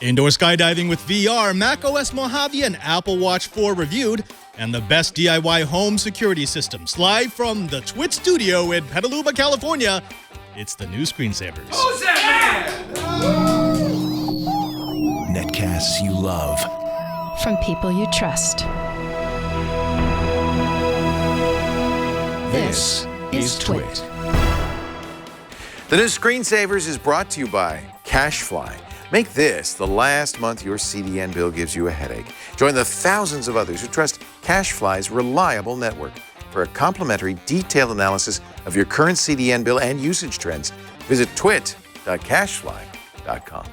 Indoor skydiving with VR, macOS Mojave and Apple Watch 4 reviewed, and the best DIY home security systems. Live from the Twit Studio in Petaluma, California, it's the new Screensavers. Who's that man? Netcasts you love. From people you trust. This is Twit. The new Screensavers is brought to you by iFLY. Make this the last month your CDN bill gives you a headache. Join the thousands of others who trust iFLY's reliable network. For a complimentary, detailed analysis of your current CDN bill and usage trends, visit twit.cashfly.com.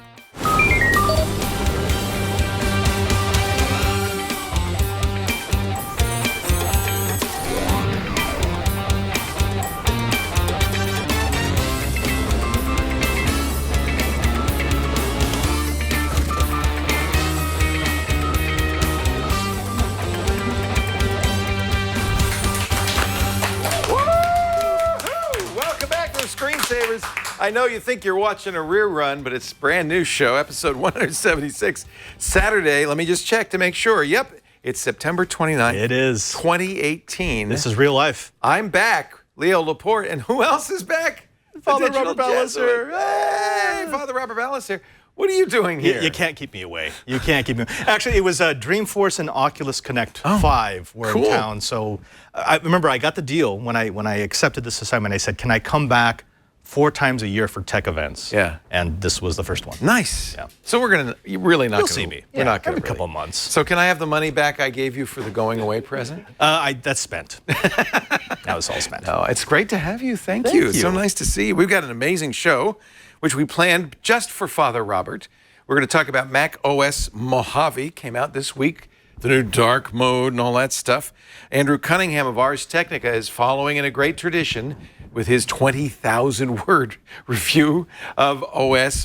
Screensavers. I know you think you're watching a rear run, but it's a brand new show, episode 176, Saturday. Let me just check to make sure. Yep, it's September 29th. It is. 2018. This is real life. I'm back, Leo Laporte, and who else is back? Father Robert Ballecer. Hey, Father Robert Ballecer. What are you doing here? You can't keep me away. You can't keep me away. Actually, it was Dreamforce and Oculus Connect 5 were in town. So I remember I got the deal when I accepted this assignment. I said, can I come back 4 times a year for tech events? Yeah. And this was the first one. Nice. Yeah. So we're going to, really not You'll gonna, see me. We're not going every to couple of months. So can I have the money back I gave you for the going away present? That's spent. That was all spent. No, it's great to have you. Thank you. It's so nice to see you. We've got an amazing show, which we planned just for Father Robert. We're going to talk about macOS Mojave, came out this week, the new dark mode and all that stuff. Andrew Cunningham of Ars Technica is following in a great tradition with his 20,000-word review of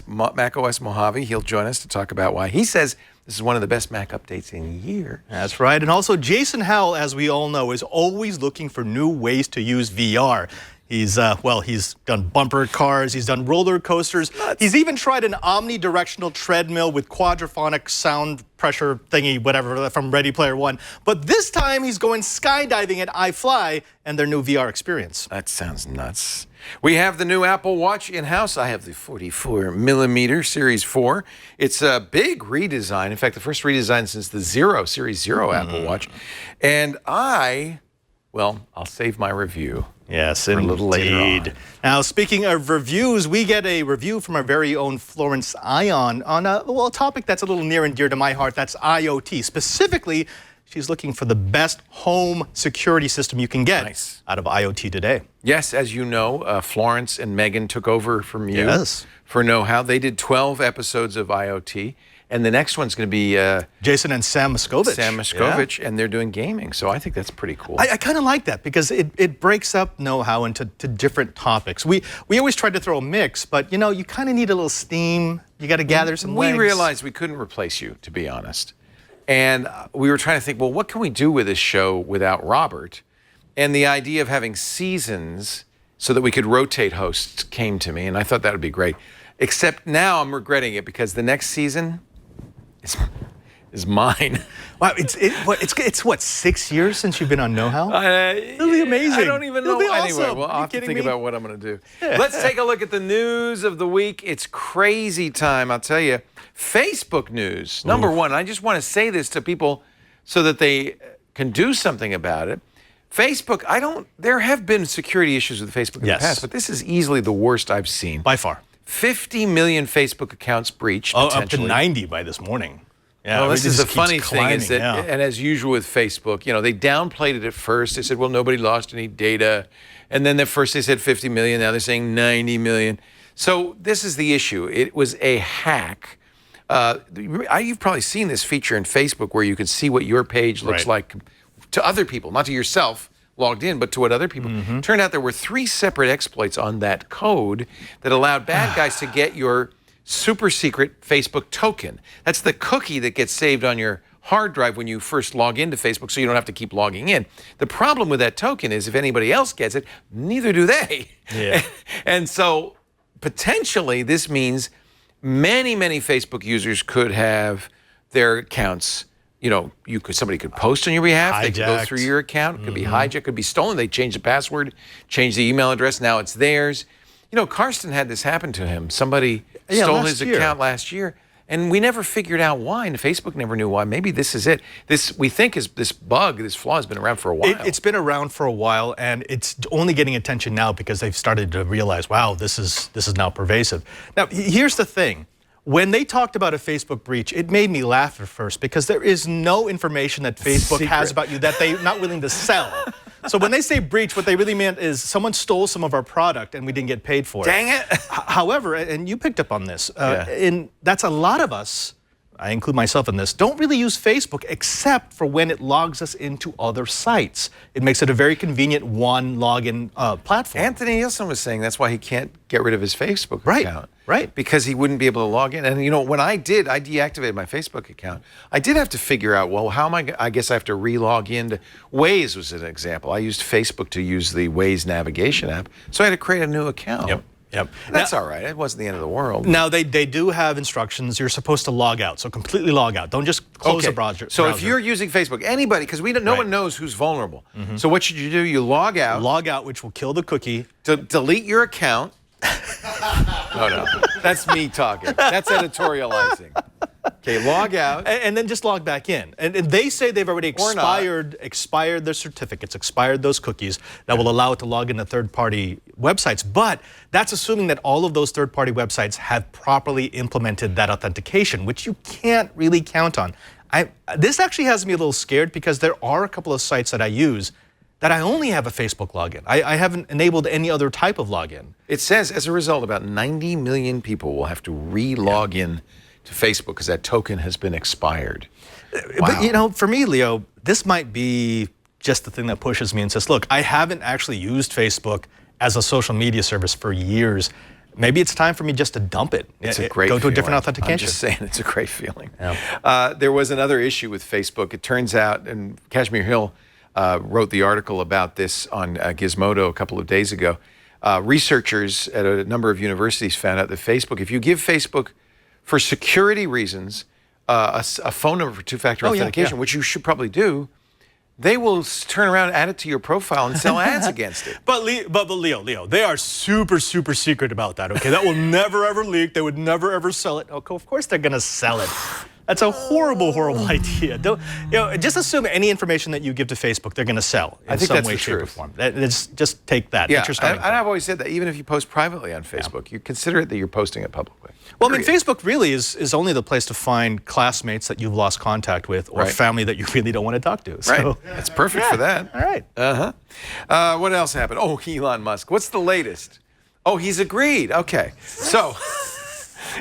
macOS Mojave. He'll join us to talk about why he says this is one of the best Mac updates in years. That's right. And also, Jason Howell, as we all know, is always looking for new ways to use VR. He's done bumper cars, he's done roller coasters. He's even tried an omnidirectional treadmill with quadraphonic sound pressure thingy, whatever, from Ready Player One. But this time he's going skydiving at iFLY and their new VR experience. That sounds nuts. We have the new Apple Watch in-house. I have the 44mm Series 4. It's a big redesign. In fact, the first redesign since the Series 0 Apple Watch. And I'll save my review. Yes, for a little later on. Now, speaking of reviews, we get a review from our very own Florence Ion on a topic that's a little near and dear to my heart. That's IoT. Specifically, she's looking for the best home security system you can get out of IoT today. Yes, as you know, Florence and Megan took over from you for Know How. They did 12 episodes of IoT. And the next one's going to be Jason and Sam Miskovich. And they're doing gaming. So I think that's pretty cool. I kind of like that because it breaks up know-how into different topics. We always try to throw a mix, but you kind of need a little steam. You got to gather some legs. We realized we couldn't replace you, to be honest. And we were trying to think, well, what can we do with this show without Robert? And the idea of having seasons so that we could rotate hosts came to me, and I thought that would be great. Except now I'm regretting it because the next season is mine. Wow, it's what, 6 years since you've been on Know How? It'll be amazing. I don't even know. It'll be Anyway, awesome. well, I'll have to think about what I'm going to do. Let's take a look at the news of the week. It's crazy time, I'll tell you. Facebook news, number one. I just want to say this to people so that they can do something about it. Facebook, there have been security issues with Facebook in the past, but this is easily the worst I've seen. By far. 50 million Facebook accounts breached, potentially. Up to 90 by this morning. Yeah, well, this is the funny thing is that, yeah. And as usual with Facebook, they downplayed it at first. They said, well, nobody lost any data. And then at first they said 50 million. Now they're saying 90 million. So this is the issue. It was a hack. You've probably seen this feature in Facebook where you can see what your page looks like to other people, not to yourself logged in, but to what other people. Turned out there were 3 separate exploits on that code that allowed bad guys to get your super secret Facebook token. That's the cookie that gets saved on your hard drive when you first log into Facebook, so you don't have to keep logging in. The problem with that token is if anybody else gets it, neither do they. Yeah. And so potentially this means many Facebook users could have their accounts. Somebody could post on your behalf. They could go through your account. It could be hijacked. Could be stolen. They change the password, change the email address. Now it's theirs. Karsten had this happen to him. Somebody stole his account last year, and we never figured out why. And Facebook never knew why. Maybe this is it. This we think is this bug, this flaw has been around for a while. It's been around for a while, and it's only getting attention now because they've started to realize, wow, this is now pervasive. Now, here's the thing. When they talked about a Facebook breach, it made me laugh at first because there is no information that Facebook has about you that they're not willing to sell. So when they say breach, what they really meant is someone stole some of our product and we didn't get paid for it. Dang it. However, and you picked up on this, and that's a lot of us, I include myself in this, don't really use Facebook except for when it logs us into other sites. It makes it a very convenient one login platform. Anthony Nielsen was saying that's why he can't get rid of his Facebook account. Right. Because he wouldn't be able to log in. And when I deactivated my Facebook account, I did have to figure out, well, how am I guess I have to re-log into Waze was an example. I used Facebook to use the Waze navigation app. So I had to create a new account. Yep. That's all right. It wasn't the end of the world. Now, they do have instructions. You're supposed to log out, so completely log out. Don't just close the browser. So if you're using Facebook, anybody, because no one knows who's vulnerable. So what should you do? You log out. Log out, which will kill the cookie. Delete your account. No. That's me talking. That's editorializing. Okay, log out. And then just log back in. And they say they've already expired their certificates, expired those cookies that will allow it to log into third-party websites. But that's assuming that all of those third-party websites have properly implemented that authentication, which you can't really count on. This actually has me a little scared because there are a couple of sites that I use that I only have a Facebook login. I haven't enabled any other type of login. It says, as a result, about 90 million people will have to re-log in to Facebook because that token has been expired. Wow. But, for me, Leo, this might be just the thing that pushes me and says, look, I haven't actually used Facebook as a social media service for years. Maybe it's time for me just to dump it. It's a great Go to feeling. a different authentication. I'm just saying, it's a great feeling. Yeah. There was another issue with Facebook. It turns out, and Kashmir Hill wrote the article about this on Gizmodo a couple of days ago. Researchers at a number of universities found out that Facebook, if you give Facebook, for security reasons, a phone number for two-factor authentication, which you should probably do, they will turn around, add it to your profile, and sell ads against it. But Leo, they are super secret about that, okay? That will never, ever leak. They would never, ever sell it. Okay, of course they're going to sell it. That's a horrible idea. Just assume any information that you give to Facebook, they're going to sell in some way, shape, or form. Just take that. Yeah, and I've always said that even if you post privately on Facebook, you consider it that you're posting it publicly. Well, I mean, Facebook really is only the place to find classmates that you've lost contact with or family that you really don't want to talk to. So, It's perfect for that. All right. What else happened? Oh, Elon Musk. What's the latest? Oh, he's agreed. Okay. So,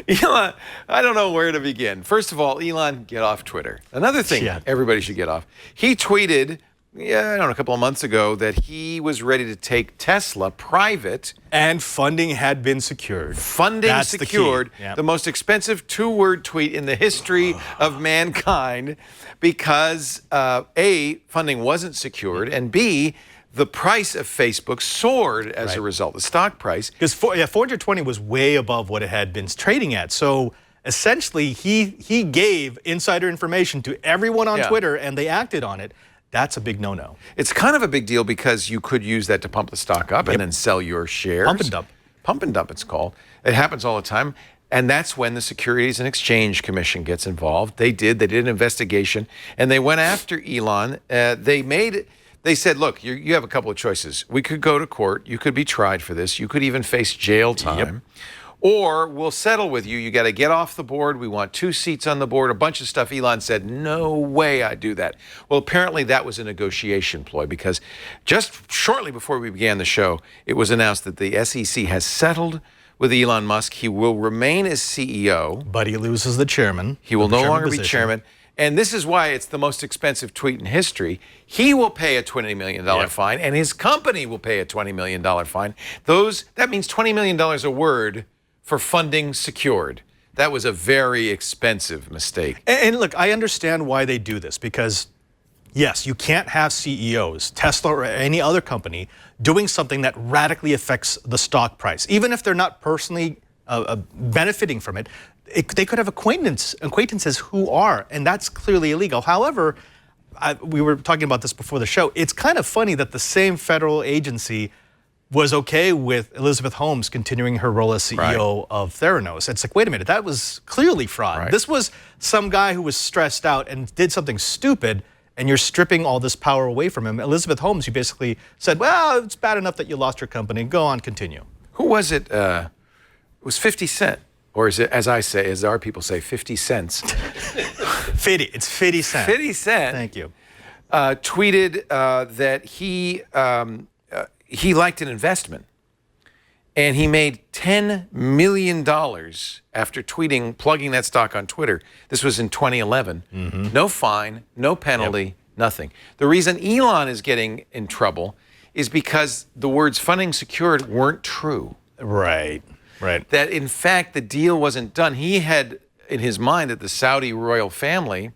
Elon, I don't know where to begin. First of all, Elon, get off Twitter. Another thing everybody should get off. He tweeted, a couple of months ago that he was ready to take Tesla private. And funding had been secured. That's secured. The most expensive two-word tweet in the history of mankind because A, funding wasn't secured, and B, the price of Facebook soared as a result, the stock price. Because 420 was way above what it had been trading at. So essentially, he gave insider information to everyone on Twitter, and they acted on it. That's a big no-no. It's kind of a big deal because you could use that to pump the stock up and then sell your shares. Pump and dump. Pump and dump, it's called. It happens all the time. And that's when the Securities and Exchange Commission gets involved. They did an investigation, and they went after Elon. They said, look, you have a couple of choices. We could go to court. You could be tried for this. You could even face jail time. Or we'll settle with you. You got to get off the board. We want 2 seats on the board, a bunch of stuff. Elon said, no way I'd do that. Well, apparently that was a negotiation ploy because just shortly before we began the show, it was announced that the SEC has settled with Elon Musk. He will remain as CEO. But he loses the chairman. He will no longer be chairman. And this is why it's the most expensive tweet in history. He will pay a $20 million fine, and his company will pay a $20 million fine. That means $20 million a word for funding secured. That was a very expensive mistake. And look, I understand why they do this because, yes, you can't have CEOs, Tesla or any other company, doing something that radically affects the stock price, even if they're not personally benefiting from it. They could have acquaintances who are, and that's clearly illegal. However, we were talking about this before the show. It's kind of funny that the same federal agency was okay with Elizabeth Holmes continuing her role as CEO of Theranos. It's like, wait a minute, that was clearly fraud. Right. This was some guy who was stressed out and did something stupid, and you're stripping all this power away from him. Elizabeth Holmes, you basically said, well, it's bad enough that you lost your company. Go on, continue. Who was it? It was 50 Cent. Or is it, as I say, as our people say, 50 cents? 50. It's 50 cents. 50 Cent. Thank you. Tweeted that he liked an investment, and he made $10 million after plugging that stock on Twitter. This was in 2011. No fine, no penalty, nothing. The reason Elon is getting in trouble is because the words funding secured weren't true. Right. That, in fact, the deal wasn't done. He had in his mind that the Saudi royal family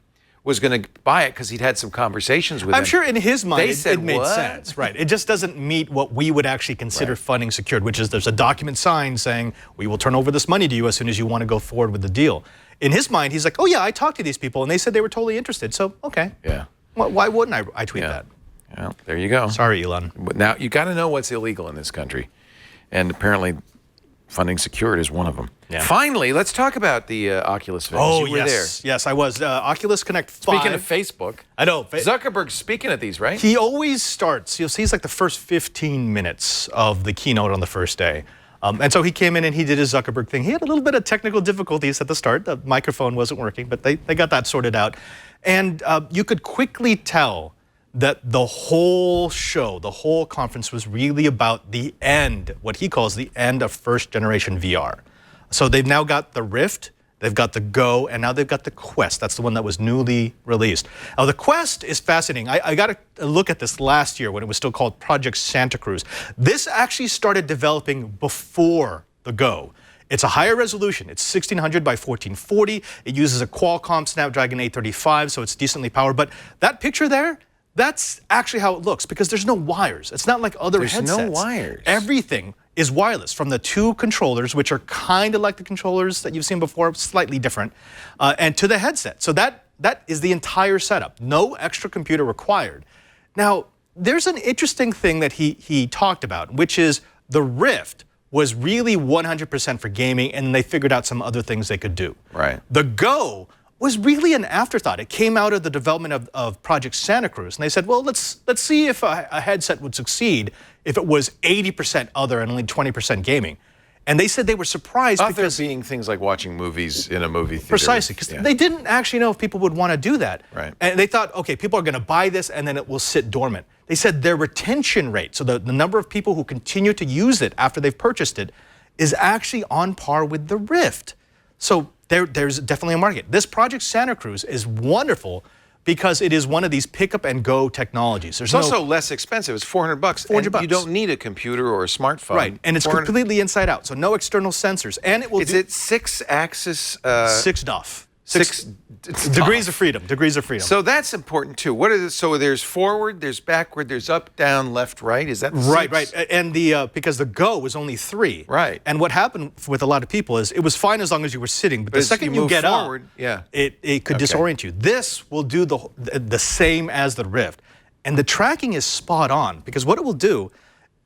was going to buy it because he'd had some conversations with them. I'm sure in his mind it made what? sense. Right. It just doesn't meet what we would actually consider funding secured, which is there's a document signed saying we will turn over this money to you as soon as you want to go forward with the deal. In his mind, he's like, oh, yeah, I talked to these people, and they said they were totally interested. So, okay. Yeah. Why wouldn't I tweet that? Well, there you go. Sorry, Elon. But now, you got to know what's illegal in this country. And apparently, funding secured is one of them. Yeah. Finally, let's talk about the Oculus Vegas. Oh, you were yes. there. Yes, I was. Oculus Connect 5. Speaking of Facebook. I know. Zuckerberg's speaking at these, right? He always starts. You'll see he's like the first 15 minutes of the keynote on the first day. And so he came in and he did his Zuckerberg thing. He had a little bit of technical difficulties at the start. The microphone wasn't working, but they got that sorted out. And you could quickly tell that the whole show, the whole conference was really about the end, what he calls the end of first generation VR. So they've now got the Rift, they've got the Go, and now they've got the Quest. That's the one that was newly released. Now the Quest is fascinating. I got a look at this last year when it was still called Project Santa Cruz. This actually started developing before the Go. It's a higher resolution. It's 1600 by 1440. It uses a Qualcomm Snapdragon 835, so it's decently powered. But that picture there, that's actually how it looks because there's no wires. It's not like other headsets. There's no wires. Everything is wireless from the two controllers, which are kind of like the controllers that you've seen before, slightly different, and to the headset. So that is the entire setup. No extra computer required. Now, there's an interesting thing that he talked about, which is the Rift was really 100% for gaming, and they figured out some other things they could do. Right. The Go was really an afterthought. It came out of the development of Project Santa Cruz, and they said, well, let's see if a headset would succeed if it was 80% other and only 20% gaming. And they said they were surprised because being things like watching movies in a movie theater. Precisely, because they didn't actually know if people would want to do that. Right. And they thought, okay, people are going to buy this and then it will sit dormant. They said their retention rate, so the number of people who continue to use it after they've purchased it, is actually on par with the Rift. So there's definitely a market. This Project Santa Cruz is wonderful because it is one of these pick up and go technologies. It's also less expensive. It's $400. $400. You don't need a computer or a smartphone. Right, and it's completely inside out, so no external sensors. And it will Is it 6-axis? 6 DOF. 6 degrees of freedom. Degrees of freedom. So that's important too. What is it? So there's forward, there's backward, there's up, down, left, right. Is that right? 6? Right. And the because the Go was only 3. Right. And what happened with a lot of people is it was fine as long as you were sitting, but the second you get forward, up, it could disorient you. This will do the same as the Rift, and the tracking is spot on because what it will do,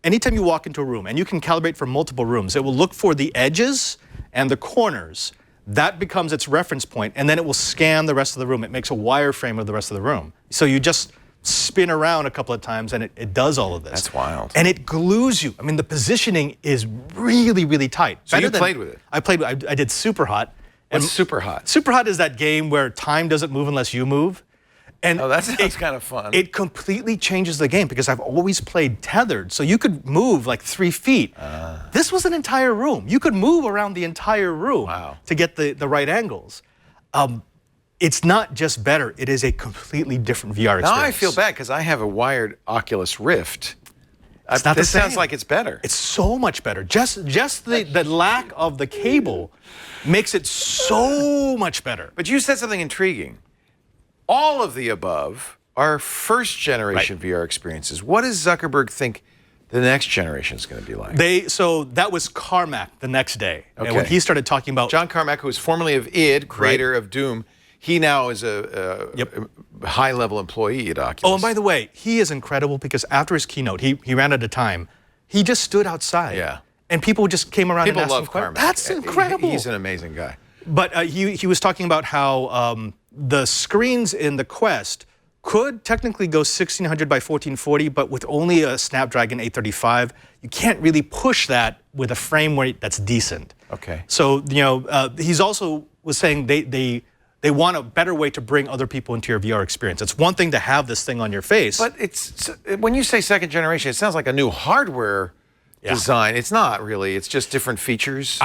anytime you walk into a room, and you can calibrate for multiple rooms, it will look for the edges and the corners. That becomes its reference point, and then it will scan the rest of the room. It makes a wireframe of the rest of the room. So you just spin around a couple of times, and it does all of this. That's wild. And it glues you. I mean, the positioning is really, really tight. So you played with it? I did Super Hot. What's Super Hot? Super Hot is that game where time doesn't move unless you move. And that sounds kind of fun. It completely changes the game because I've always played tethered, so you could move like 3 feet. This was an entire room. You could move around the entire room to get the right angles. It's not just better, it is a completely different VR experience. Now I feel bad because I have a wired Oculus Rift. It's not the same. Sounds like it's better. It's so much better. Just the lack of the cable makes it so much better. But you said something intriguing. All of the above are first-generation VR experiences. What does Zuckerberg think the next generation is going to be like? So that was Carmack the next day. Okay. And when he started talking about John Carmack, who was formerly of id, creator of Doom, he now is a high-level employee at Oculus. Oh, and by the way, he is incredible because after his keynote, he ran out of time. He just stood outside. Yeah. And people just came around and asked him love Carmack. That's incredible. He's an amazing guy. But he was talking about how the screens in the Quest could technically go 1600 by 1440, but with only a Snapdragon 835, you can't really push that with a frame rate that's decent. Okay. So, he's also was saying they want a better way to bring other people into your VR experience. It's one thing to have this thing on your face. But when you say second generation, it sounds like a new hardware design. It's not really. It's just different features.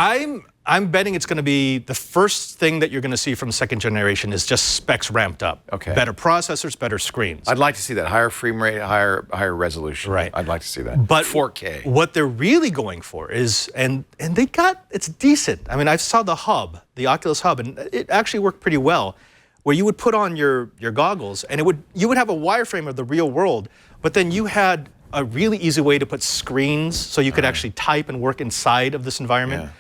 I'm betting it's going to be the first thing that you're going to see from second generation is just specs ramped up. Okay. Better processors, better screens. I'd like to see that. Higher frame rate, higher resolution. Right. I'd like to see that. But 4K. What they're really going for is, and they got, it's decent. I mean, I saw the hub, the Oculus Hub, and it actually worked pretty well, where you would put on your goggles, and you would have a wireframe of the real world, but then you had a really easy way to put screens so you could actually type and work inside of this environment. Yeah.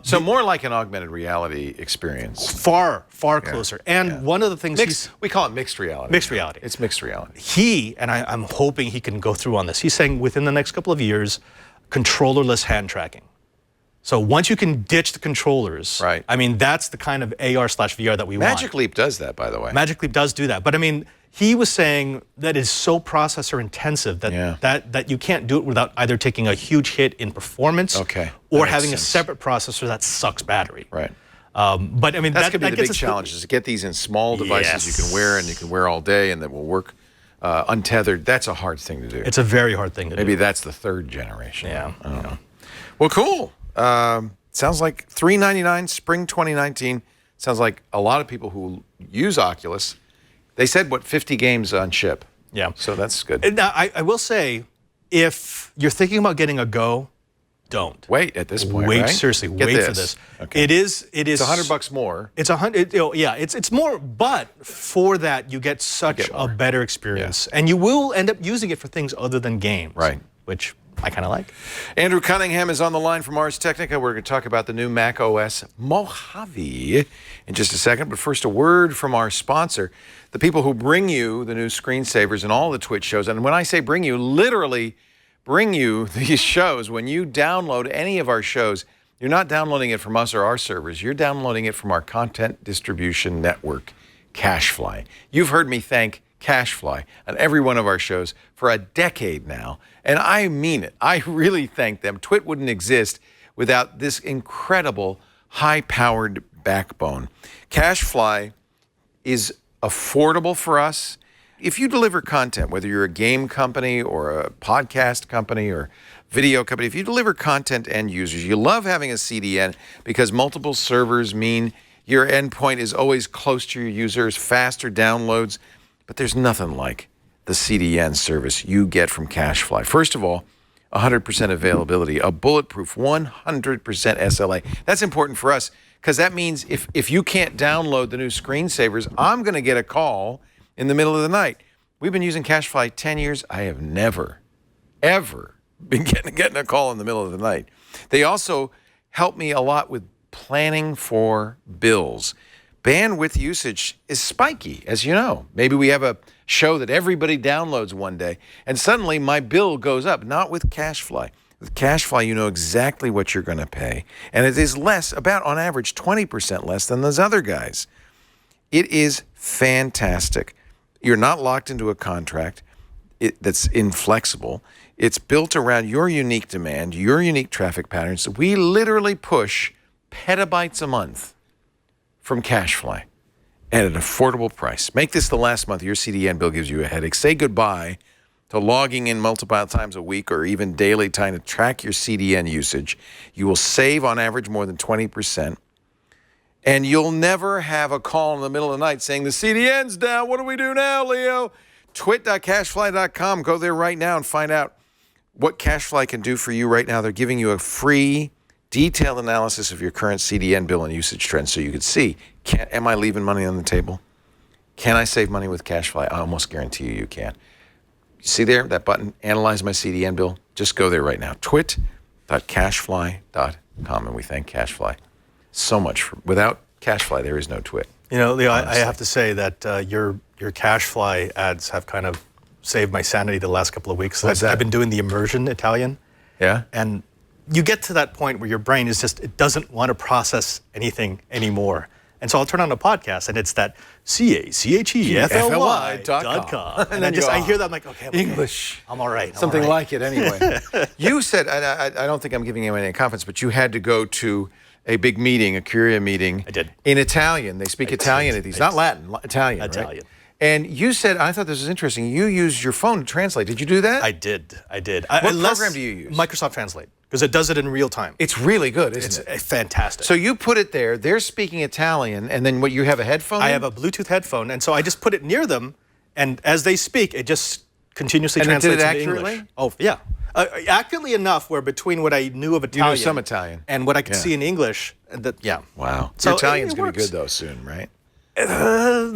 So more like an augmented reality experience. Far closer. And one of the things we call it mixed reality. Mixed reality. It's mixed reality. I'm hoping he can go through on this. He's saying within the next couple of years, controllerless hand tracking. So once you can ditch the controllers, right. I mean, that's the kind of AR/VR that we want. Magic Leap does that, by the way. Magic Leap does do that. But I mean, he was saying that it's so processor intensive that you can't do it without either taking a huge hit in performance or having a separate processor that sucks battery. Right. But I mean, that's going to be the big challenge, is to get these in small devices you can wear and you can wear all day and that will work untethered. That's a hard thing to do. It's a very hard thing to do. Maybe that's the third generation. Yeah. I don't know. Well, cool. Sounds like $399, spring 2019. Sounds like a lot of people who use Oculus. They said, 50 games on ship. Yeah. So that's good. Now, I will say, if you're thinking about getting a Go, don't. Wait at this point, Wait, right? seriously, Get wait for this. Okay. It is. It's $100 more. It's $100. Yeah, it's more, but for that, you get such a better experience. And you will end up using it for things other than games. Right. Which I kind of like. Andrew Cunningham is on the line from Ars Technica. We're going to talk about the new macOS Mojave in just a second. But first, a word from our sponsor, the people who bring you the new screensavers and all the Twitch shows. And when I say bring you, literally bring you these shows. When you download any of our shows, you're not downloading it from us or our servers. You're downloading it from our content distribution network, CacheFly. You've heard me thank CacheFly on every one of our shows for a decade now. And I mean it. I really thank them. Twit wouldn't exist without this incredible high-powered backbone. CacheFly is affordable for us. If you deliver content, whether you're a game company or a podcast company or video company, if you deliver content to end users, you love having a CDN because multiple servers mean your endpoint is always close to your users, faster downloads, but there's nothing like the CDN service you get from CacheFly. First of all, 100% availability, a bulletproof 100% SLA. That's important for us because that means if you can't download the new screensavers, I'm going to get a call in the middle of the night. We've been using CacheFly 10 years. I have never, ever been getting a call in the middle of the night. They also help me a lot with planning for bills. Bandwidth usage is spiky, as you know. Maybe we have a show that everybody downloads one day, and suddenly my bill goes up. Not with CacheFly. With CacheFly, you know exactly what you're going to pay, and it is less, about on average 20% less than those other guys. It is fantastic. You're not locked into a contract that's inflexible. It's built around your unique demand, your unique traffic patterns. We literally push petabytes a month from CacheFly at an affordable price. Make this the last month your CDN bill gives you a headache. Say goodbye to logging in multiple times a week or even daily time to track your CDN usage. You will save on average more than 20%. And you'll never have a call in the middle of the night saying, the CDN's down. What do we do now, Leo? Twit.cachefly.com. Go there right now and find out what CacheFly can do for you right now. They're giving you a free detailed analysis of your current CDN bill and usage trends so you could see, am I leaving money on the table? Can I save money with CacheFly? I almost guarantee you can. You see there, that button, Analyze My CDN Bill? Just go there right now. twit.cashfly.com, and we thank CashFly so much. Without CashFly, there is no Twit. You know, Leo, I have to say that your CashFly ads have kind of saved my sanity the last couple of weeks. I've been doing the immersion Italian. Yeah? And you get to that point where your brain is just, it doesn't want to process anything anymore. And so I'll turn on a podcast, and it's that CACHEFLY.com. And I hear that, I'm like, okay, English. I'm all right. Something like it anyway. You said, I don't think I'm giving anyone any confidence, but you had to go to a big meeting, a Curia meeting. I did. In Italian. They speak Italian at these. Not Latin, Italian. Italian. Right? And you said, I thought this was interesting, you used your phone to translate. Did you do that? I did. What program do you use? Microsoft Translate, because it does it in real time. It's really good, isn't it? It's fantastic. So you put it there, they're speaking Italian, and then what, you have a headphone? I have a Bluetooth headphone, and so I just put it near them, and as they speak, it just continuously translates into English. Oh, yeah. Accurately enough where between what I knew of Italian, some Italian, and what I could see in English, Wow. So your Italian's going to be good, though, soon, right? The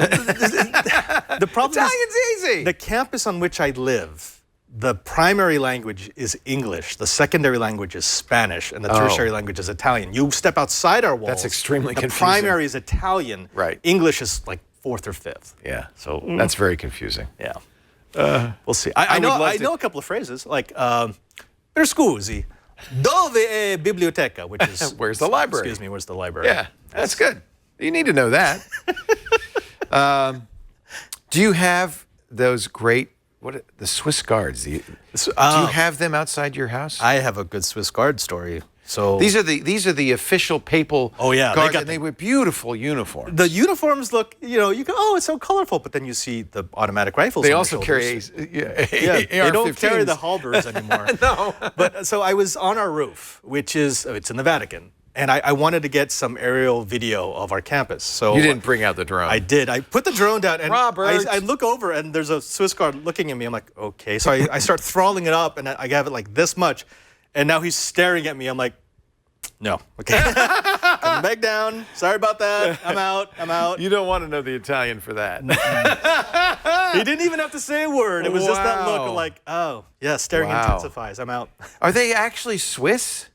problem Italian's easy. The campus on which I live, the primary language is English, the secondary language is Spanish, and the tertiary language is Italian. You step outside our walls. That's extremely confusing. The primary is Italian. Right. English is like 4th or 5th. Yeah. So that's very confusing. Yeah. We'll see. I know a couple of phrases like per scusi, dove è biblioteca, which is where's the library? Excuse me, where's the library? Yeah, that's good. You need to know that. Do you have those great the Swiss guards? Do you have them outside your house? I have a good Swiss guard story. So these are the official papal guards, and they wear beautiful uniforms. The uniforms look, you go, oh, it's so colorful, but then you see the automatic rifles. They on also carry they don't carry the halberds anymore. No. But so I was on our roof, which is it's in the Vatican, and I wanted to get some aerial video of our campus. So you didn't bring out the drone. I did. I put the drone down, and Robert. I look over, and there's a Swiss guard looking at me. I'm like, okay. So I start throttling it up, and I have it like this much. And now he's staring at me. I'm like, no. Okay. Come back down. Sorry about that. I'm out. You don't want to know the Italian for that. He didn't even have to say a word. It was just that look of like, oh, yeah, staring intensifies. I'm out. Are they actually Swiss?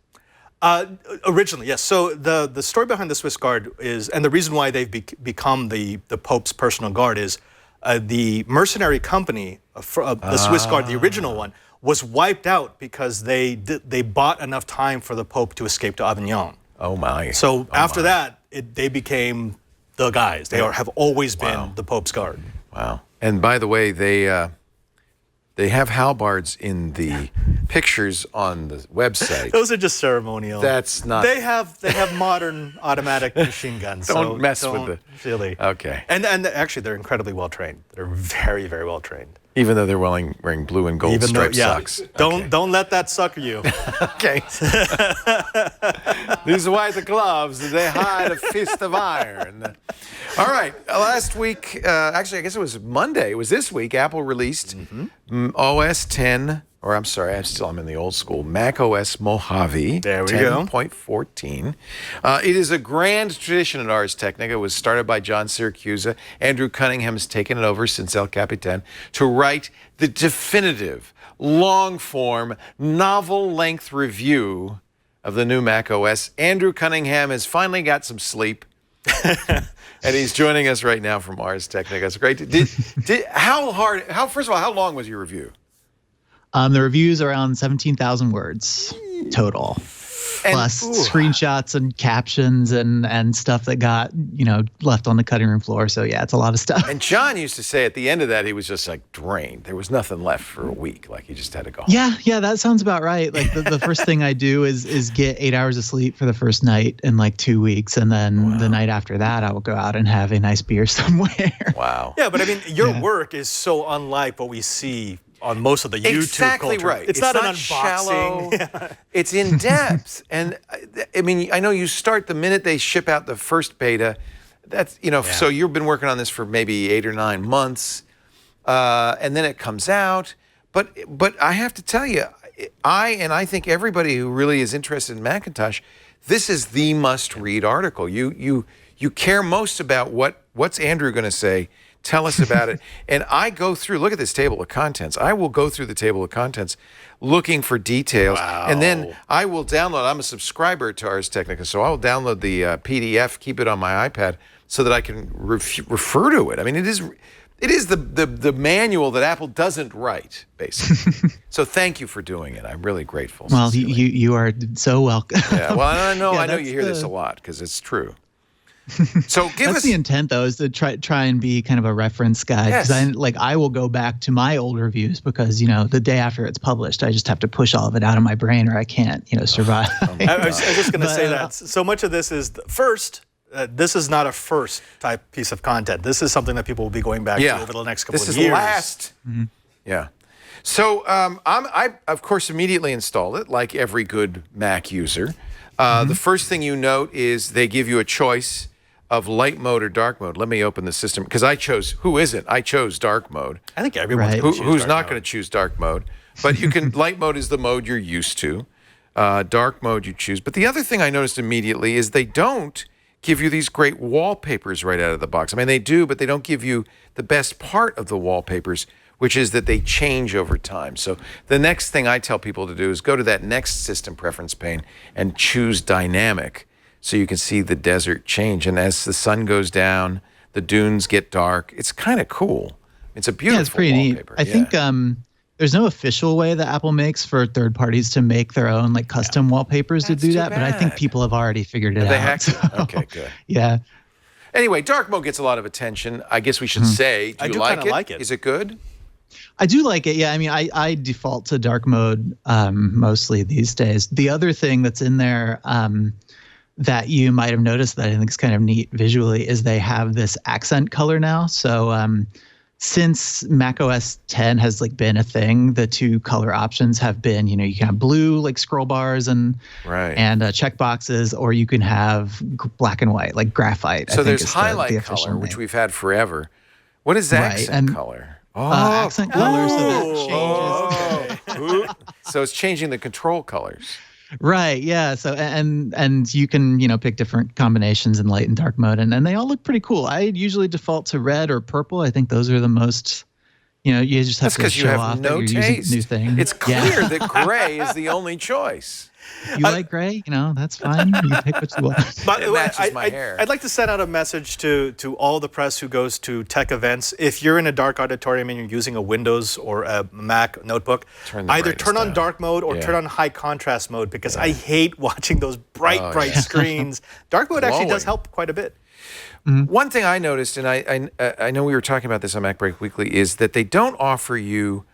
Originally, yes. So the story behind the Swiss Guard is, and the reason why they've become the Pope's personal guard is the mercenary company, the Swiss Guard, the original one, was wiped out because they bought enough time for the Pope to escape to Avignon. Oh my! So after that, they became the guys. They have always been the Pope's guard. Wow! And by the way, they have halbards in the pictures on the website. Those are just ceremonial. That's not. They have modern automatic machine guns. Don't mess with the. Really. Okay. And actually, they're incredibly well trained. They're very, very well trained. Even though they're wearing blue and gold striped socks. Don't let that sucker you. Okay. These white gloves, they hide a fist of iron. All right. Last week, actually, I guess it was Monday. It was this week. Apple released OS 10. Or I'm sorry, I'm in the old school. macOS Mojave. There we go. 10.14. It is a grand tradition at Ars Technica. It was started by John Siracusa. Andrew Cunningham has taken it over since El Capitan to write the definitive, long-form, novel-length review of the new macOS. Andrew Cunningham has finally got some sleep. And he's joining us right now from Ars Technica. It's great. First of all, how long was your review? The review's around 17,000 words total, plus screenshots and captions and stuff that got, left on the cutting room floor. So yeah, it's a lot of stuff. And John used to say at the end of that, he was just like drained. There was nothing left for a week. Like he just had to go home. Yeah, that sounds about right. Like the first thing I do is get 8 hours of sleep for the first night in like 2 weeks. And then the night after that, I will go out and have a nice beer somewhere. Wow. Yeah, but I mean, your work is so unlike what we see on most of the YouTube culture. Right. It's not an unboxing. Shallow. It's in depth. And I mean, I know you start the minute they ship out the first beta. That's, so you've been working on this for maybe 8 or 9 months. And then it comes out. But I have to tell you, I think everybody who really is interested in Macintosh, this is the must-read article. You You care most about what's Andrew going to say. Tell us about it. And I go through, look at this table of contents. I will go through the table of contents looking for details. Wow. And then I will download, I'm a subscriber to Ars Technica, so I will download the PDF, keep it on my iPad so that I can refer to it. I mean, it is the manual that Apple doesn't write, basically. So thank you for doing it. I'm really grateful. Well, sincerely. you are so welcome. Yeah, well, I know Yeah, I know you that's hear this a lot because it's true. So give That's us the intent, though, is to try and be kind of a reference guide. Yes. Because I will go back to my old reviews because the day after it's published, I just have to push all of it out of my brain, or I can't survive. I was just going to say that so much of this is first. This is not a first type piece of content. This is something that people will be going back to over the next couple of years. This is last. Mm-hmm. Yeah. So I of course immediately installed it, like every good Mac user. The first thing you note is they give you a choice of light mode or dark mode. Let me open the system because I chose. Who is it? I chose dark mode. I think everyone's Right. gonna choose Who's dark not mode. going to choose dark mode? But you can. Light mode is the mode you're used to. Dark mode you choose. But the other thing I noticed immediately is they don't give you these great wallpapers right out of the box. I mean, they do, but they don't give you the best part of the wallpapers, which is that they change over time. So the next thing I tell people to do is go to that next system preference pane and choose dynamic so you can see the desert change. And as the sun goes down, the dunes get dark. It's kind of cool. It's a beautiful Yeah, it's pretty wallpaper. neat. I think there's no official way that Apple makes for third parties to make their own custom wallpapers to That's do too that, but I think bad. people have already figured it Have out. they hacked it? so, Okay, good. Yeah. Anyway, dark mode gets a lot of attention. I guess we should say, I do do you kinda like it. Is it good? I do like it. Yeah, I mean, I default to dark mode mostly these days. The other thing that's in there that you might have noticed that I think is kind of neat visually is they have this accent color now. So since macOS 10 has been a thing, the two color options have been, you can have blue scroll bars and check boxes, or you can have black and white, like graphite. So there's highlight color, which we've had forever. What is accent color? Accent color, so that changes. So it's changing the control colors. Right. Yeah. So and you can pick different combinations in light and dark mode, and they all look pretty cool. I usually default to red or purple. I think those are the most. You just have That's to because you show have off no that you're taste. using a new thing. It's clear that gray is the only choice. You like gray? That's fine. You pick what you want. By the It way, matches my hair. I'd like to send out a message to all the press who goes to tech events. If you're in a dark auditorium and you're using a Windows or a Mac notebook, either turn on dark mode or turn on high contrast mode, because I hate watching those bright screens. Dark mode actually does help quite a bit. One thing I noticed, and I know we were talking about this on Mac Break Weekly, is that they don't offer you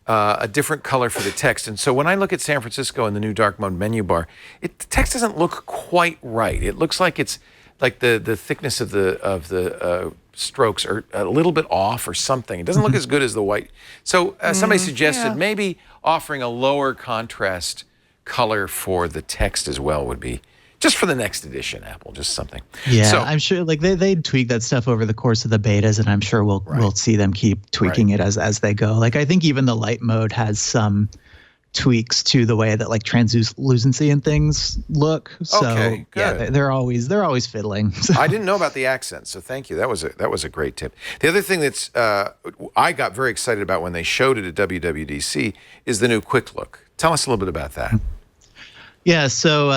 a different color for the text. And so when I look at San Francisco in the new dark mode menu bar, the text doesn't look quite right. It looks like it's like the thickness of the strokes are a little bit off or something. It doesn't look as good as the white. So somebody suggested maybe offering a lower contrast color for the text as well would be, just for the next edition, Apple, just something. Yeah, so, I'm sure they tweak that stuff over the course of the betas, and I'm sure we'll see them keep tweaking it as they go. I think even the light mode has some tweaks to the way that translucency and things look. So okay, good. yeah, they're always fiddling. So. I didn't know about the accent, so thank you. That was a great tip. The other thing that's I got very excited about when they showed it at WWDC is the new Quick Look. Tell us a little bit about that. Yeah, so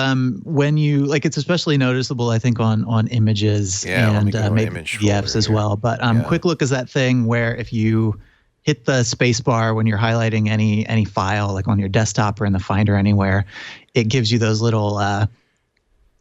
when you it's especially noticeable, I think, on images and maybe PDFs as well. But Quick Look is that thing where if you hit the space bar when you're highlighting any file, like on your desktop or in the Finder anywhere, it gives you those little.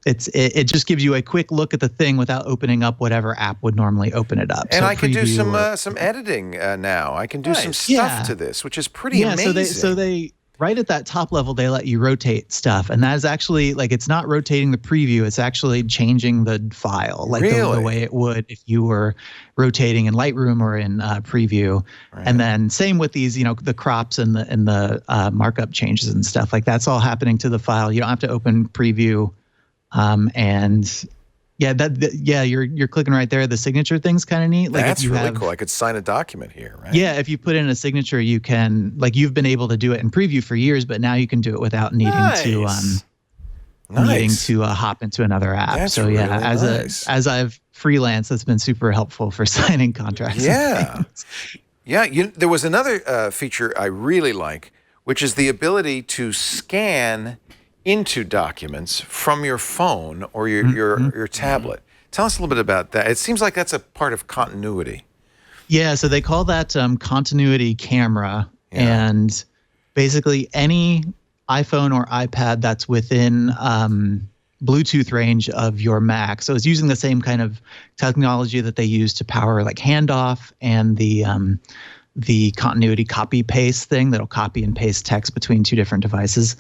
It just gives you a quick look at the thing without opening up whatever app would normally open it up. And so I can do some editing now. I can do some stuff to this, which is pretty amazing. So they right at that top level, they let you rotate stuff. And that is actually, it's not rotating the preview. It's actually changing the file, the way it would if you were rotating in Lightroom or in Preview. Right. And then same with these, the crops and the markup changes and stuff. That's all happening to the file. You don't have to open Preview. You're clicking right there. The signature thing's kind of neat. That's really cool. I could sign a document here, right? Yeah, if you put in a signature, you can, you've been able to do it in Preview for years, but now you can do it without needing to hop into another app. That's so really as I've freelance that's been super helpful for signing contracts. Yeah. Yeah. There was another feature I really like, which is the ability to scan into documents from your phone or your tablet. Tell us a little bit about that. It seems like that's a part of continuity. Yeah, so they call that continuity camera. Yeah. And basically any iPhone or iPad that's within Bluetooth range of your Mac. So it's using the same kind of technology that they use to power like handoff and the continuity copy paste thing that'll copy and paste text between two different devices.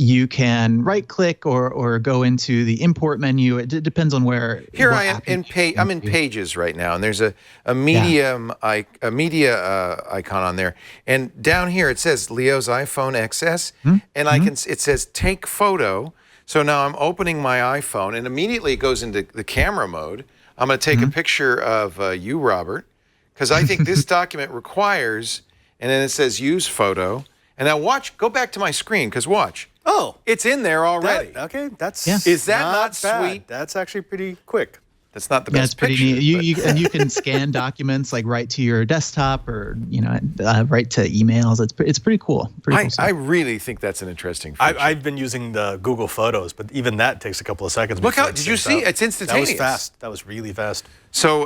You can right click or go into the import menu. It depends on where. Here I am I'm in Pages right now, and there's a media icon on there, and down here it says Leo's iPhone XS, and it says take photo. So now I'm opening my iPhone, and immediately it goes into the camera mode. I'm going to take a picture of you, Robert, because I think this document requires, and then it says use photo. And now go back to my screen, because watch. Oh. It's in there already. Is that not sweet? That's actually pretty quick. That's not the best pretty picture. Neat. And you can scan documents like right to your desktop or right to emails. It's pretty cool. I really think that's an interesting feature. I've been using the Google Photos, but even that takes a couple of seconds. Look how, did you see? It's instantaneous. That was fast. That was really fast. So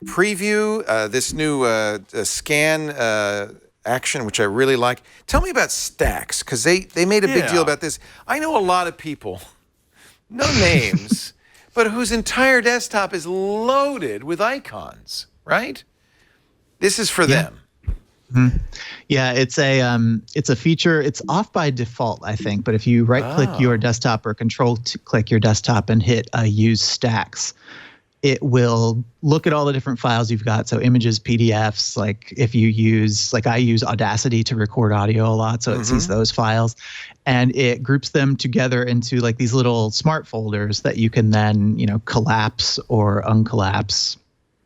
preview this new scan action, which I really like. Tell me about Stacks, because they made a big deal about this. I know a lot of people, no names, but whose entire desktop is loaded with icons, right? This is for them. Mm-hmm. Yeah, it's a feature. It's off by default, I think, but if you right-click your desktop or control-click your desktop and hit use Stacks, it will look at all the different files you've got. So images, PDFs, like if you use, like I use Audacity to record audio a lot. So it sees those files and it groups them together into like these little smart folders that you can then, collapse or uncollapse.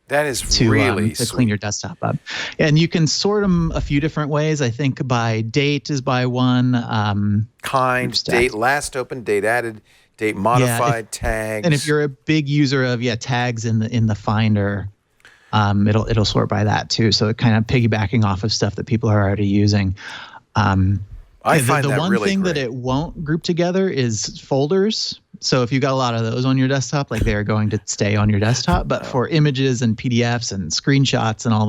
That is really to clean your desktop up. And you can sort them a few different ways. I think by date is by one. Kind, date last open, date added, date modified, tags. And if you're a big user of tags in the Finder, it'll sort by that too. So it kind of piggybacking off of stuff that people are already using. I find the that one really thing great. that it won't group together is folders. So if you got a lot of those on your desktop, like they're going to stay on your desktop. But for images and PDFs and screenshots and all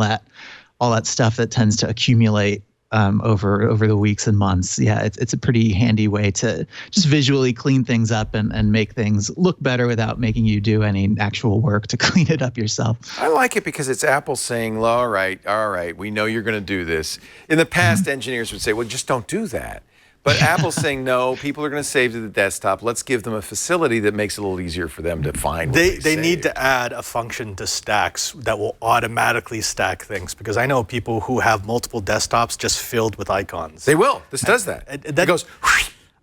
that stuff that tends to accumulate over the weeks and months, it's a pretty handy way to just visually clean things up and make things look better without making you do any actual work to clean it up yourself. I like it because it's Apple saying, all right, we know you're going to do this. In the past, engineers would say, well, just don't do that. But Apple's saying, no, people are going to save to the desktop. Let's give them a facility that makes it a little easier for them to find. They need to add a function to Stacks that will automatically stack things, because I know people who have multiple desktops just filled with icons. They will. This does that. It goes.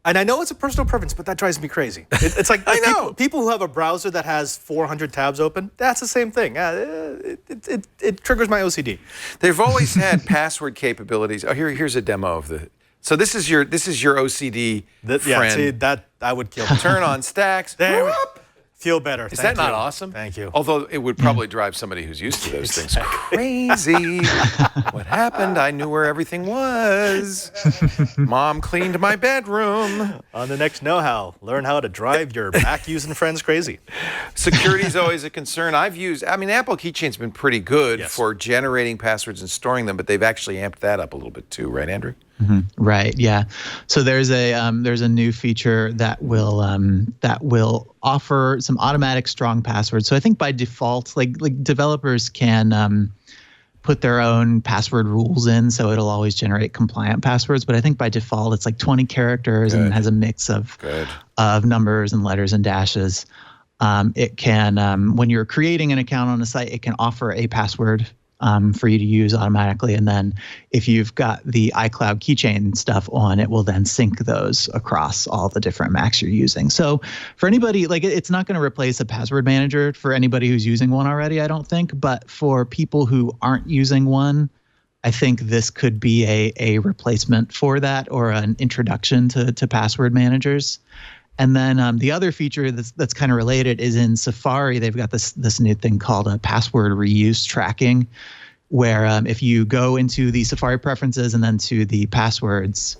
And I know it's a personal preference, but that drives me crazy. It's like I know. People who have a browser that has 400 tabs open, that's the same thing. It triggers my OCD. They've always had password capabilities. Oh, here's a demo of the. So this is your OCD friend. Yeah, see, that I would kill. Turn on Stacks. Feel better. Is that not awesome? Thank you. Although it would probably drive somebody who's used to those things crazy. What happened? I knew where everything was. Mom cleaned my bedroom. On the next know-how, learn how to drive your Mac using friends crazy. Security is always a concern. Apple Keychain's been pretty good for generating passwords and storing them, but they've actually amped that up a little bit too, right, Andrew? Mm-hmm. Right. Yeah. So there's a new feature that will offer some automatic strong passwords. So I think by default, like developers can put their own password rules in, so it'll always generate compliant passwords. But I think by default, it's like 20 characters and has a mix of numbers and letters and dashes. It can, when you're creating an account on a site, it can offer a password for you to use automatically. And then if you've got the iCloud keychain stuff on, it will then sync those across all the different Macs you're using. So for anybody, like it's not going to replace a password manager for anybody who's using one already, I don't think. But for people who aren't using one, I think this could be a replacement for that or an introduction to password managers. And then the other feature that's kind of related is in Safari. They've got this new thing called password reuse tracking, where if you go into the Safari preferences and then to the passwords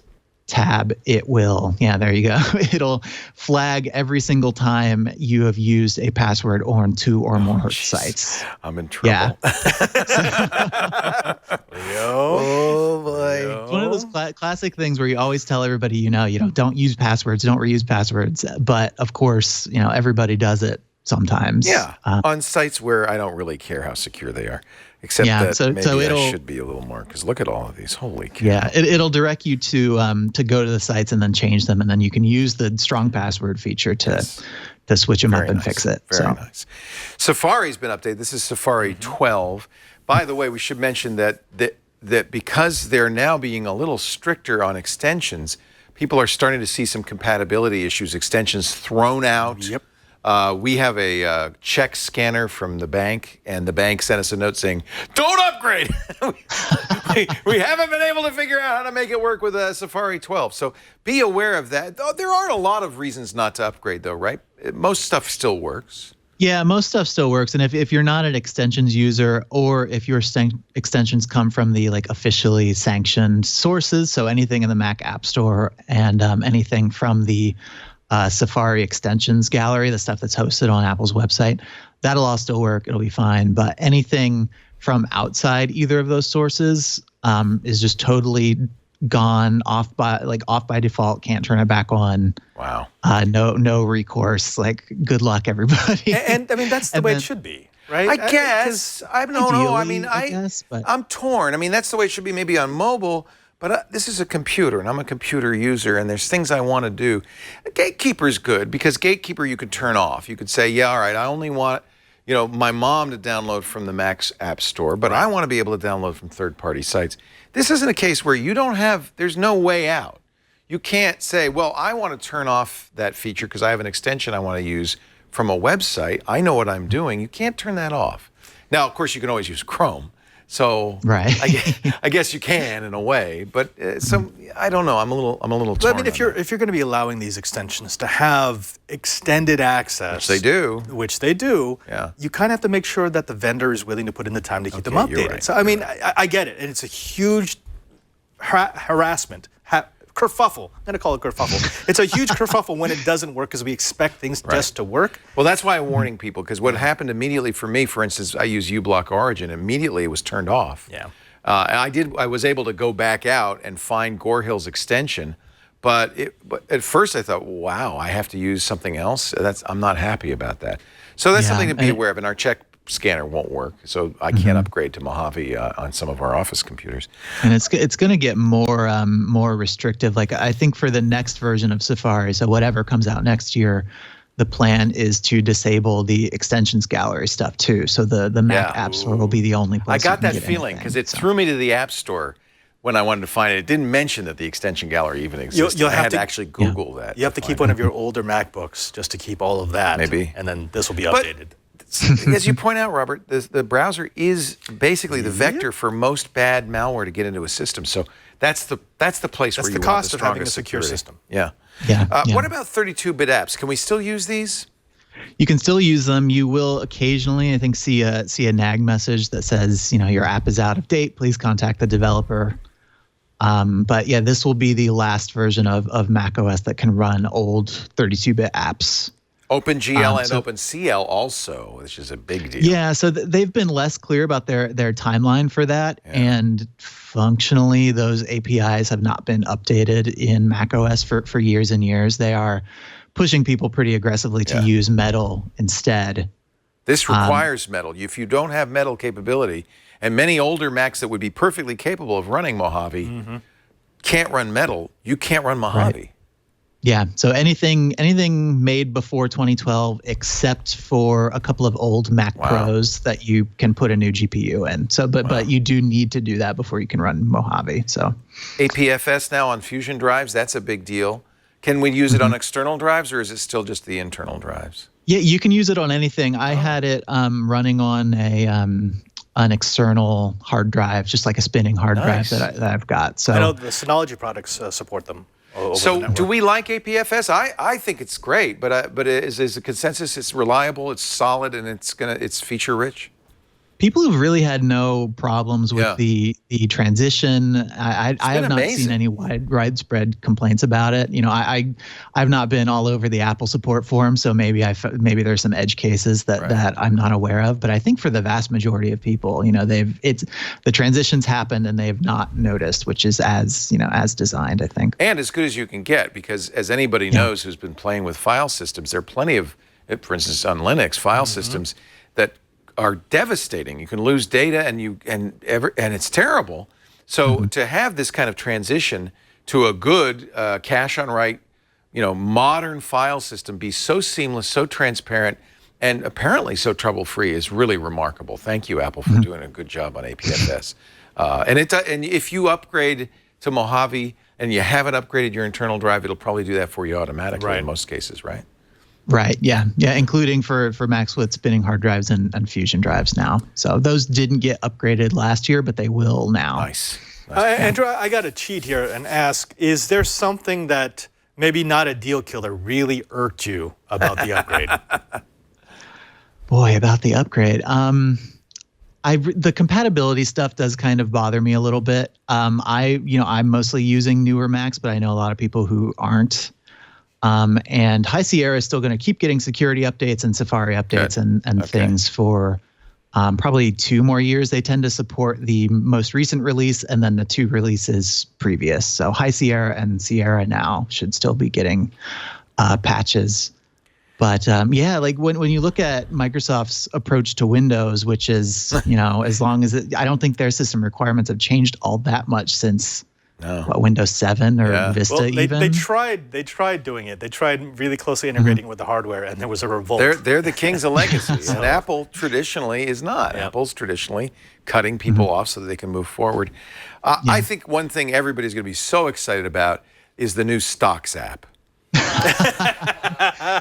tab, it will, there you go. It'll flag every single time you have used a password on 2 or more sites. I'm in trouble. Leo. Oh boy. It's one of those classic things where you always tell everybody, don't use passwords, don't reuse passwords. But of course, everybody does it sometimes. Yeah. On sites where I don't really care how secure they are. Except that maybe I should be a little more, because look at all of these. Holy cow. Yeah, it'll direct you to go to the sites and then change them, and then you can use the strong password feature to switch them up and fix it. Very nice. Safari's been updated. This is Safari 12. By the way, we should mention that because they're now being a little stricter on extensions, people are starting to see some compatibility issues, extensions thrown out. Yep. We have a check scanner from the bank, and the bank sent us a note saying, don't upgrade. we haven't been able to figure out how to make it work with Safari 12. So be aware of that. There aren't a lot of reasons not to upgrade, though, right? Most stuff still works. Yeah, most stuff still works. And if you're not an extensions user, or if your extensions come from the officially sanctioned sources, so anything in the Mac App Store and anything from the Safari extensions gallery, the stuff that's hosted on Apple's website, that'll all still work. It'll be fine. But anything from outside either of those sources is just totally gone, off by default. Can't turn it back on. Wow. No recourse. Good luck, everybody. And I mean, that's the way it should be, right? I guess. I don't know. I mean, but I'm torn. I mean, that's the way it should be maybe on mobile. But this is a computer, and I'm a computer user, and there's things I want to do. Gatekeeper's good, because Gatekeeper you could turn off. You could say, yeah, all right, I only want, my mom to download from the Mac's App Store, but I want to be able to download from third-party sites. This isn't a case where there's no way out. You can't say, well, I want to turn off that feature because I have an extension I want to use from a website. I know what I'm doing. You can't turn that off. Now, of course, you can always use Chrome. So right. I guess you can in a way, but I don't know. I'm a little torn. Well, I mean, if you're going to be allowing these extensions to have extended access, which they do, yeah, you kind of have to make sure that the vendor is willing to put in the time to keep them updated. Right. So I mean, I get it, and it's a huge harassment. Kerfuffle. I'm going to call it kerfuffle. It's a huge kerfuffle when it doesn't work, because we expect things just to work. Well, that's why I'm warning people, because what happened immediately for me, for instance, I use uBlock Origin. Immediately it was turned off. Yeah. And I was able to go back out and find Gore Hill's extension, but at first I thought, wow, I have to use something else. I'm not happy about that. So that's something to be aware of. And our check scanner won't work, so I can't upgrade to Mojave on some of our office computers. And it's going to get more restrictive. I think for the next version of Safari, so whatever comes out next year, the plan is to disable the extensions gallery stuff too. So the Mac App Store will be the only place. I got that feeling, because it threw me to the App Store when I wanted to find it. It didn't mention that the extension gallery even existed. You'll I had to actually Google that. You have to keep one of your older MacBooks just to keep all of that. Maybe. And then this will be updated. As you point out, Robert, the browser is basically the vector for most bad malware to get into a system. So that's the place where you want the strongest having a secure security. system. Yeah. What about 32-bit apps? Can we still use these? You can still use them. You will occasionally, I think, see a nag message that says, your app is out of date. Please contact the developer. But yeah, this will be the last version of macOS that can run old 32-bit apps. OpenGL and OpenCL also, which is a big deal. Yeah, so they've been less clear about their timeline for that, and functionally, those APIs have not been updated in macOS for years and years. They are pushing people pretty aggressively to use Metal instead. This requires Metal. If you don't have Metal capability, and many older Macs that would be perfectly capable of running Mojave can't run Metal, you can't run Mojave. Right. Yeah, so anything made before 2012, except for a couple of old Mac Pros that you can put a new GPU in. So, but you do need to do that before you can run Mojave. So, APFS now on Fusion drives, that's a big deal. Can we use it on external drives, or is it still just the internal drives? Yeah, you can use it on anything. I had it running on an external hard drive, just like a spinning hard drive that I've got. So I know the Synology products support them. over the So network. do we like APFS? I think it's great, but is the consensus it's reliable, it's solid, and it's feature rich? People who've really had no problems with Yeah. the transition. I have not amazing. seen any widespread complaints about it. You know, I've not been all over the Apple support forum, so maybe there's some edge cases that I'm not aware of. But I think for the vast majority of people, you know, the transitions happened and they've not noticed, which is as designed, I think. And as good as you can get, because as anybody knows who's been playing with file systems, there are plenty of, for instance, on Linux, file systems that are devastating. You can lose data and it's terrible. So to have this kind of transition to a good cache on write, you know, modern file system be so seamless, so transparent, and apparently so trouble-free is really remarkable. Thank you, Apple, for doing a good job on APFS. And if you upgrade to Mojave and you haven't upgraded your internal drive, it'll probably do that for you automatically in most cases, right? Right. Yeah. Including for Macs with spinning hard drives and Fusion drives now. So those didn't get upgraded last year, but they will now. Nice. Andrew, I got to cheat here and ask, is there something that maybe not a deal killer really irked you about the upgrade? Boy, about the upgrade. The compatibility stuff does kind of bother me a little bit. I'm mostly using newer Macs, but I know a lot of people who aren't. And High Sierra is still going to keep getting security updates and Safari updates and things for probably 2 more years. They tend to support the most recent release and then the 2 releases previous. So High Sierra and Sierra now should still be getting patches. But like when you look at Microsoft's approach to Windows, which is, you know, as long as I don't think their system requirements have changed all that much since Windows 7 or Vista. Well, even they tried doing it. They tried really closely integrating with the hardware, and there was a revolt. They're the kings of legacy, and Apple traditionally is not. Apple's traditionally cutting people off so that they can move forward. I think one thing everybody's going to be so excited about is the new Stocks app.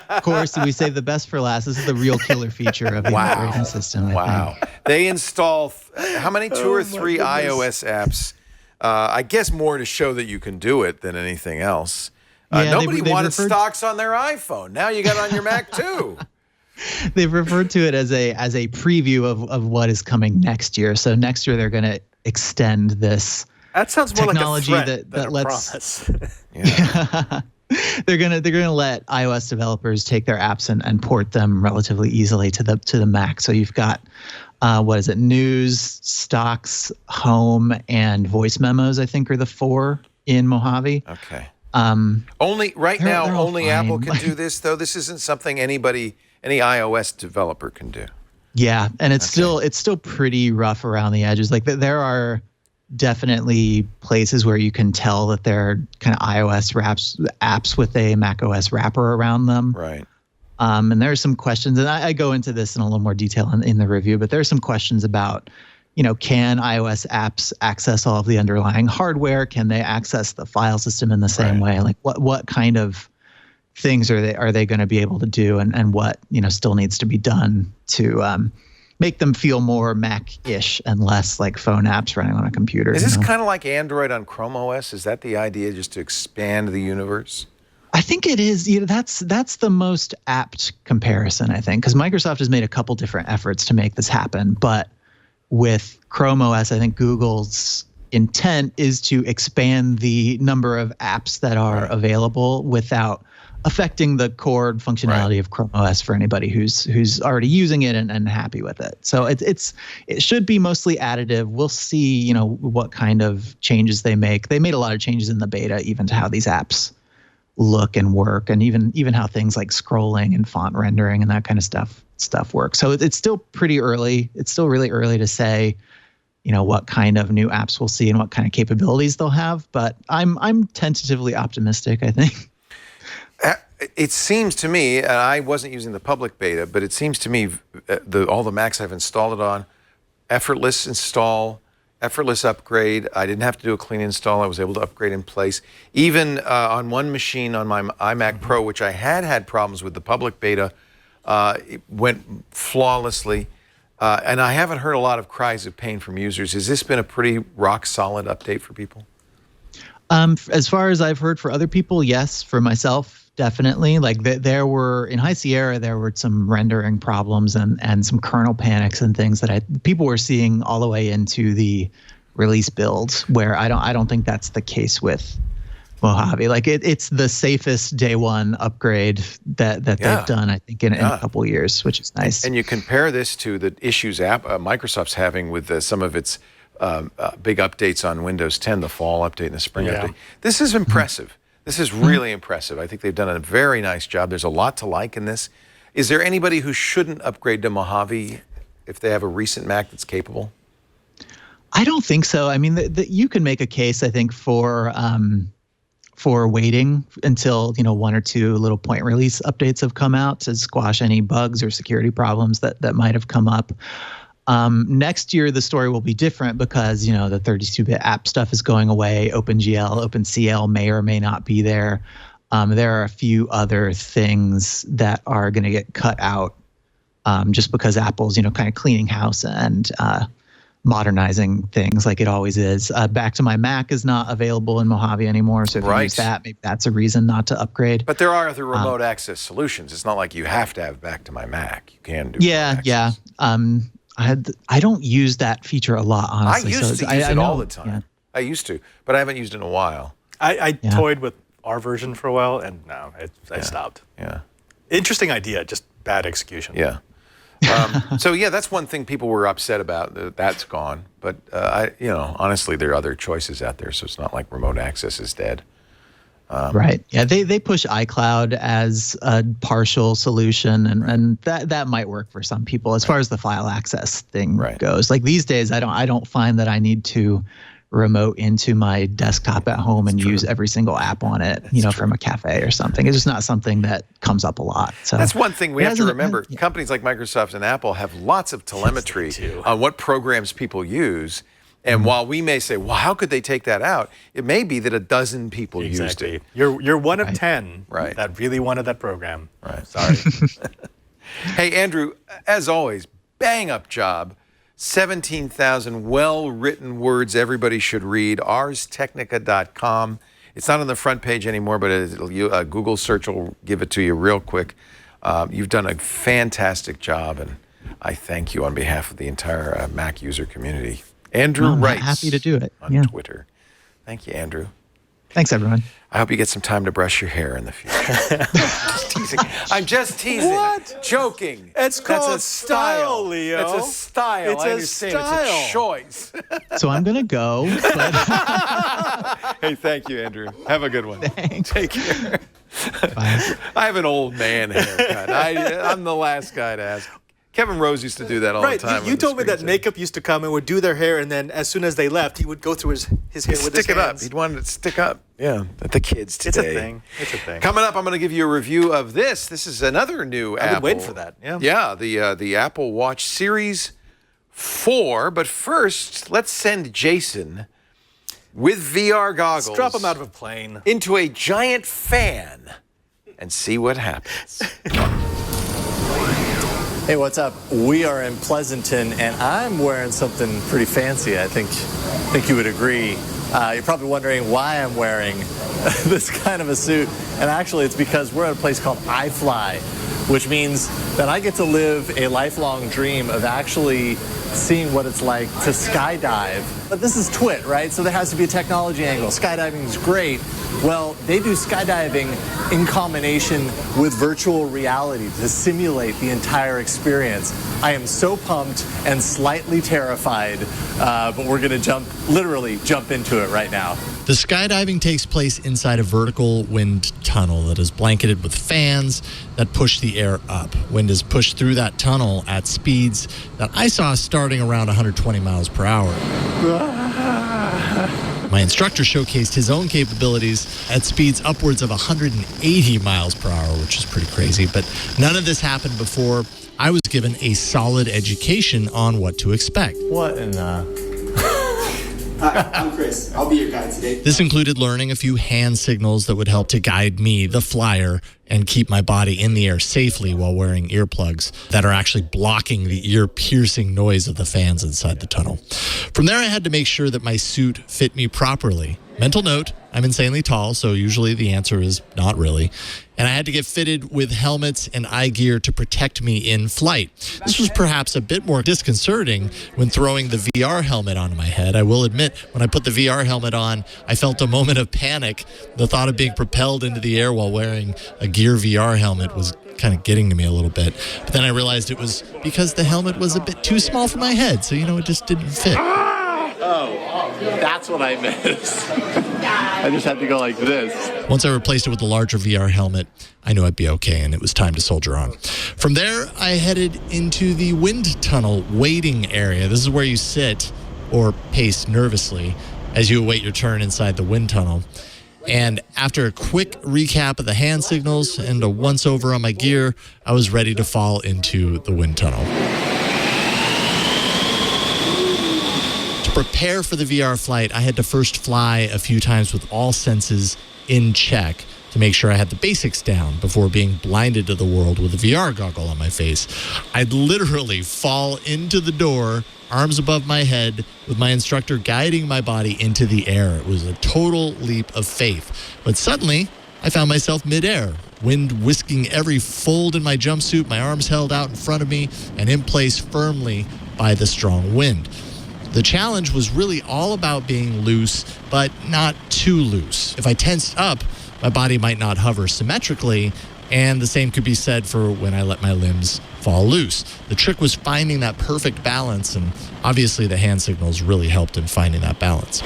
Of course, we save the best for last. This is the real killer feature of the operating system. I think. They install how many 2 or 3 iOS apps? I guess more to show that you can do it than anything else. Nobody wanted Stocks on their iPhone. Now you got it on your Mac too. They've referred to it as a preview of what is coming next year. So next year they're going to extend this. That sounds more technology like a threat that lets. Promise. They're gonna let iOS developers take their apps and port them relatively easily to the Mac. So you've got News, Stocks, Home, and Voice Memos, I think, are the 4 in Mojave. Okay. Only Apple can do this, though. This isn't something any iOS developer can do. Yeah, and it's still pretty rough around the edges. Like there are definitely places where you can tell that they're kind of iOS apps with a macOS wrapper around them. Right. And there are some questions, and I go into this in a little more detail in the review, but there are some questions about, you know, can iOS apps access all of the underlying hardware? Can they access the file system in the same way? Like what kind of things are they going to be able to do, and what, you know, still needs to be done to make them feel more Mac-ish and less like phone apps running on a computer. Is this kind of like Android on Chrome OS? Is that the idea, just to expand the universe? I think it is. You know, that's the most apt comparison, I think, because Microsoft has made a couple different efforts to make this happen. But with Chrome OS, I think Google's intent is to expand the number of apps that are available without affecting the core functionality of Chrome OS for anybody who's already using it and happy with it. So it should be mostly additive. We'll see, you know, what kind of changes they make. They made a lot of changes in the beta, even to how these apps look and work, and even how things like scrolling and font rendering and that kind of stuff work. So it's still pretty early. It's still really early to say, you know, what kind of new apps we'll see and what kind of capabilities they'll have. But I'm tentatively optimistic, I think. It seems to me, and I wasn't using the public beta, but it seems to me all the Macs I've installed it on, effortless install, effortless upgrade. I didn't have to do a clean install. I was able to upgrade in place. Even on one machine on my iMac Pro, which I had problems with the public beta, it went flawlessly. And I haven't heard a lot of cries of pain from users. Has this been a pretty rock solid update for people? As far as I've heard for other people, yes. For myself, definitely. Like there were in High Sierra, there were some rendering problems and some kernel panics and things that people were seeing all the way into the release build. Where I don't think that's the case with Mojave. Like it's the safest day one upgrade that they've done, I think, in a couple of years, which is nice. And you compare this to the issues Microsoft's having with some of its big updates on Windows 10, the fall update and the spring update. This is impressive. This is really impressive. I think they've done a very nice job. There's a lot to like in this. Is there anybody who shouldn't upgrade to Mojave if they have a recent Mac that's capable? I don't think so. I mean, you can make a case, I think, for waiting until, one or two little point release updates have come out to squash any bugs or security problems that might have come up. Next year, the story will be different because, the 32-bit app stuff is going away. OpenGL, OpenCL may or may not be there. There are a few other things that are going to get cut out just because Apple's, kind of cleaning house and modernizing things like it always is. Back to My Mac is not available in Mojave anymore. So if you use that, maybe that's a reason not to upgrade. But there are other remote access solutions. It's not like you have to have Back to My Mac. You can do remote access. I don't use that feature a lot, honestly. I used to use it all the time. Yeah. I used to, but I haven't used it in a while. I toyed with our version for a while, and no, I stopped. Yeah. Interesting idea, just bad execution. Yeah. So that's one thing people were upset about. That's gone. But honestly, there are other choices out there, so it's not like remote access is dead. Right. Yeah, they push iCloud as a partial solution, and that might work for some people as far as the file access thing goes. Like these days, I don't find that I need to remote into my desktop at home and use every single app on it, from a cafe or something. It's just not something that comes up a lot. So that's one thing we have to remember. Companies like Microsoft and Apple have lots of telemetry on what programs people use. And while we may say, well, how could they take that out? It may be that a dozen people used it. You're one of 10 that really wanted that program. Right. Sorry. Hey, Andrew, as always, bang up job. 17,000 well-written words everybody should read. ArsTechnica.com. It's not on the front page anymore, but a Google search will give it to you real quick. You've done a fantastic job, and I thank you on behalf of the entire Mac user community. Andrew Wright. Happy to do it on Twitter. Thank you, Andrew. Thanks, everyone. I hope you get some time to brush your hair in the future. Just teasing. I'm just teasing. What? Joking. It's called style, Leo. It's a style. It's I understand. style. It's a choice. So I'm going to go. But Hey, thank you, Andrew. Have a good one. Thanks. Take care. Bye. I have an old man haircut. I'm the last guy to ask. Kevin Rose used to do that all the time. You told me that makeup used to come and would do their hair, and then as soon as they left, he would go through his hair with his hands. Stick it up. He'd want it to stick up. Yeah, the kids today. It's a thing. It's a thing. Coming up, I'm going to give you a review of this. This is another new Apple. I've been waiting for that. Yeah. Yeah, the Apple Watch Series 4. But first, let's send Jason with VR goggles. Let's drop him out of a plane. Into a giant fan and see what happens. Hey, what's up? We are in Pleasanton, and I'm wearing something pretty fancy. I think you would agree. You're probably wondering why I'm wearing this kind of a suit, and actually it's because we're at a place called iFLY, which means that I get to live a lifelong dream of actually seeing what it's like to skydive. But this is TWiT, right? So there has to be a technology angle. Skydiving is great. Well, they do skydiving in combination with virtual reality to simulate the entire experience. I am so pumped and slightly terrified, but we're going to literally jump into it right now. The skydiving takes place inside a vertical wind tunnel that is blanketed with fans that push the air up. Wind is pushed through that tunnel at speeds that I saw starting around 120 miles per hour. My instructor showcased his own capabilities at speeds upwards of 180 miles per hour, which is pretty crazy. But none of this happened before I was given a solid education on what to expect. What in the... Hi, I'm Chris. I'll be your guide today. This included learning a few hand signals that would help to guide me, the flyer, and keep my body in the air safely while wearing earplugs that are actually blocking the ear-piercing noise of the fans inside the tunnel. From there, I had to make sure that my suit fit me properly. Mental note, I'm insanely tall, so usually the answer is not really. And I had to get fitted with helmets and eye gear to protect me in flight. This was perhaps a bit more disconcerting when throwing the VR helmet onto my head. I will admit, when I put the VR helmet on, I felt a moment of panic. The thought of being propelled into the air while wearing a Gear VR helmet was kind of getting to me a little bit. But then I realized it was because the helmet was a bit too small for my head, so, it just didn't fit. Oh, that's what I missed. I just had to go like this. Once I replaced it with the larger VR helmet, I knew I'd be okay, and it was time to soldier on. From there, I headed into the wind tunnel waiting area. This is where you sit or pace nervously as you await your turn inside the wind tunnel. And after a quick recap of the hand signals and a once-over on my gear, I was ready to fall into the wind tunnel. Prepare for the VR flight, I had to first fly a few times with all senses in check to make sure I had the basics down before being blinded to the world with a VR goggle on my face. I'd literally fall into the door, arms above my head, with my instructor guiding my body into the air. It was a total leap of faith. But suddenly, I found myself midair, wind whisking every fold in my jumpsuit, my arms held out in front of me and in place firmly by the strong wind. The challenge was really all about being loose, but not too loose. If I tensed up, my body might not hover symmetrically, and the same could be said for when I let my limbs fall loose. The trick was finding that perfect balance, and obviously the hand signals really helped in finding that balance.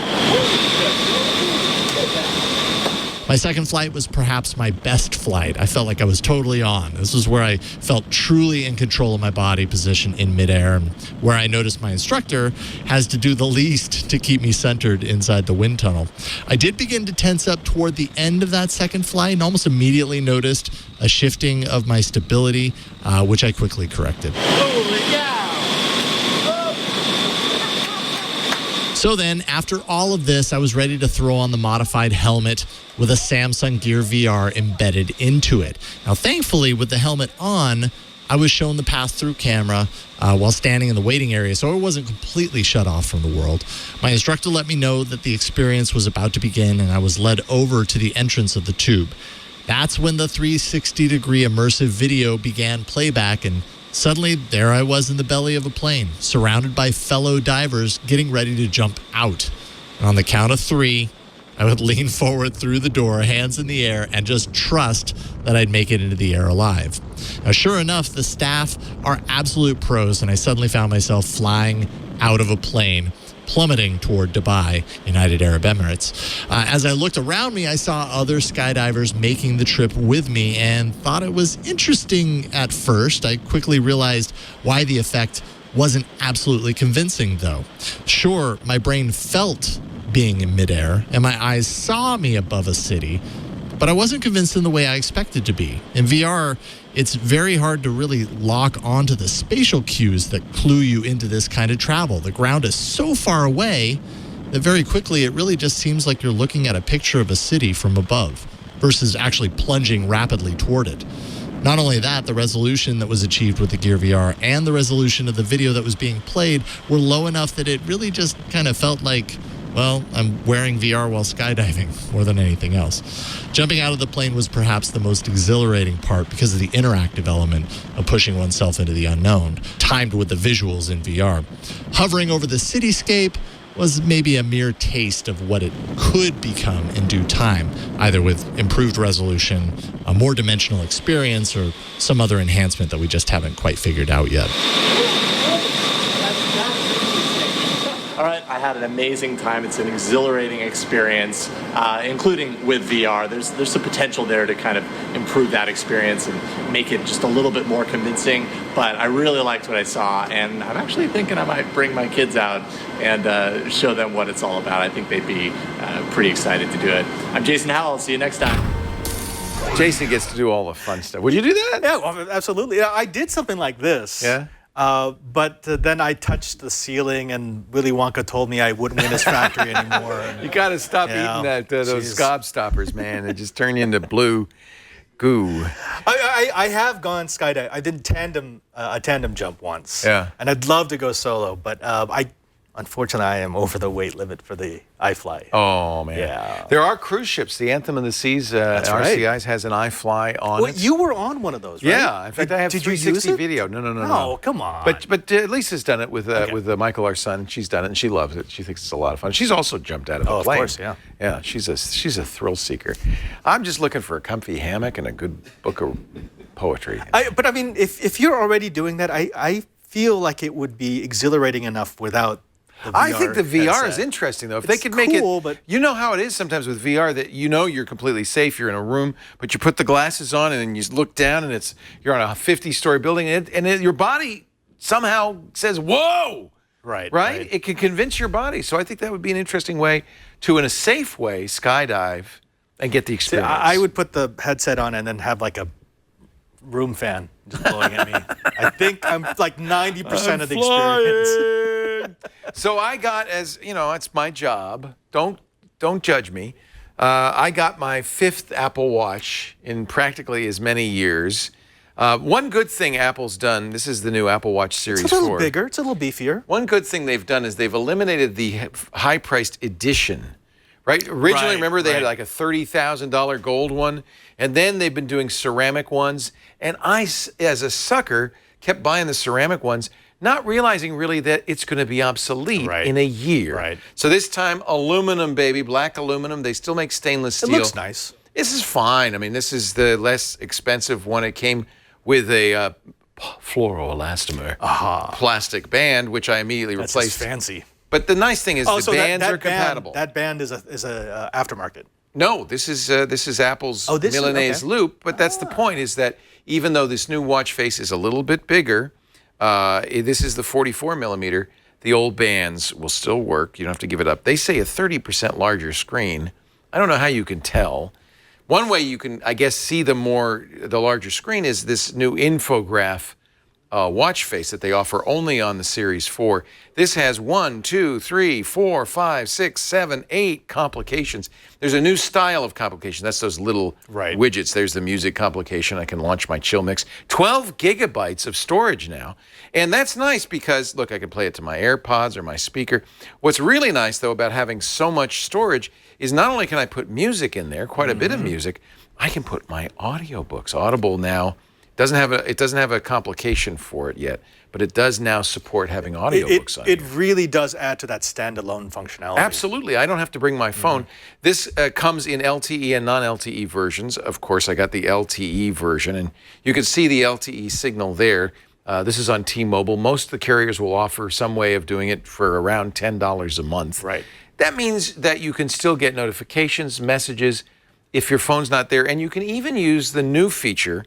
My second flight was perhaps my best flight. I felt like I was totally on. This was where I felt truly in control of my body position in midair, and where I noticed my instructor has to do the least to keep me centered inside the wind tunnel. I did begin to tense up toward the end of that second flight and almost immediately noticed a shifting of my stability, which I quickly corrected. Holy cow! So then, after all of this, I was ready to throw on the modified helmet with a Samsung Gear VR embedded into it. Now, thankfully, with the helmet on, I was shown the pass-through camera while standing in the waiting area, so I wasn't completely shut off from the world. My instructor let me know that the experience was about to begin, and I was led over to the entrance of the tube. That's when the 360-degree immersive video began playback, and suddenly, there I was in the belly of a plane, surrounded by fellow divers getting ready to jump out. And on the count of 3, I would lean forward through the door, hands in the air, and just trust that I'd make it into the air alive. Now, sure enough, the staff are absolute pros, and I suddenly found myself flying out of a plane, plummeting toward Dubai, United Arab Emirates. As I looked around me, I saw other skydivers making the trip with me and thought it was interesting at first. I quickly realized why the effect wasn't absolutely convincing, though. Sure, my brain felt being in midair, and my eyes saw me above a city, but I wasn't convinced in the way I expected to be. In VR, it's very hard to really lock onto the spatial cues that clue you into this kind of travel. The ground is so far away that very quickly it really just seems like you're looking at a picture of a city from above versus actually plunging rapidly toward it. Not only that, the resolution that was achieved with the Gear VR and the resolution of the video that was being played were low enough that it really just kind of felt like, well, I'm wearing VR while skydiving more than anything else. Jumping out of the plane was perhaps the most exhilarating part because of the interactive element of pushing oneself into the unknown, timed with the visuals in VR. Hovering over the cityscape was maybe a mere taste of what it could become in due time, either with improved resolution, a more dimensional experience, or some other enhancement that we just haven't quite figured out yet. All right, I had an amazing time. It's an exhilarating experience, including with VR. There's some potential there to kind of improve that experience and make it just a little bit more convincing. But I really liked what I saw, and I'm actually thinking I might bring my kids out and show them what it's all about. I think they'd be pretty excited to do it. I'm Jason Howell. See you next time. Jason gets to do all the fun stuff. Would you do that? Yeah, well, absolutely. Yeah, I did something like this. Yeah. But then I touched the ceiling, and Willy Wonka told me I wouldn't win his factory anymore. You got to stop eating those gobstoppers, man. They just turn you into blue goo. I have gone skydiving. I did a tandem jump once. Yeah. And I'd love to go solo, but I unfortunately, I am over the weight limit for the iFLY. Oh, man. Yeah. There are cruise ships. The Anthem of the Seas, That's right. RCI's, has an iFLY on Well, it. you were on one of those, right? Yeah. In fact, I have Did you use 360 it? video. No. No, come on. But Lisa's done it with Michael, our son. She's done it, and she loves it. She thinks it's a lot of fun. She's also jumped out of a plane. Of course, yeah. Yeah, she's a thrill seeker. I'm just looking for a comfy hammock and a good book of poetry. But I mean, if you're already doing that, I feel like it would be exhilarating enough without the VR I think the VR headset. is interesting, though. If It's they could make cool, it, but you know how it is sometimes with VR that you know you're completely safe. You're in a room, but you put the glasses on and then you look down and you're on a 50-story building and your body somehow says, "Whoa!" Right? It can convince your body. So I think that would be an interesting way to, in a safe way, skydive and get the experience. I would put the headset on and then have like a room fan just blowing at me. I think I'm like 90% of the experience. So I got, as you know, it's my job. Don't judge me. I got my 5th Apple Watch in practically as many years. One good thing Apple's done, this is the new Apple Watch Series 4. It's a little bigger. It's a little beefier. One good thing they've done is they've eliminated the high-priced edition. Right? Originally, remember, they had like a $30,000 gold one, and then they've been doing ceramic ones. And I, as a sucker, kept buying the ceramic ones, not realizing really that it's going to be obsolete in a year. Right. So this time, aluminum, baby, black aluminum. They still make stainless steel. It looks nice. This is fine. I mean, this is the less expensive one. It came with a fluoroelastomer plastic band, which I immediately That's replaced. just fancy. But the nice thing is the bands are compatible. That band is a aftermarket. No, this is Apple's Milanese loop. But that's the point, is that even though this new watch face is a little bit bigger, this is the 44 millimeter. The old bands will still work. You don't have to give it up. They say a 30% larger screen. I don't know how you can tell. One way you can, I guess, see the larger screen is this new infograph watch face that they offer only on the Series 4. This has 1, 2, 3, 4, 5, 6, 7, 8 complications. There's a new style of complication. That's those little widgets. There's the music complication. I can launch my chill mix. 12 gigabytes of storage now. And that's nice because, look, I can play it to my AirPods or my speaker. What's really nice, though, about having so much storage is not only can I put music in there, quite a bit of music, I can put my audiobooks. Audible now doesn't have a complication for it yet, but it does now support having audiobooks on it. It really does add to that standalone functionality. Absolutely. I don't have to bring my phone. This comes in LTE and non-LTE versions. Of course, I got the LTE version, and you can see the LTE signal there. This is on T-Mobile. Most of the carriers will offer some way of doing it for around $10 a month. Right. That means that you can still get notifications, messages, if your phone's not there, and you can even use the new feature,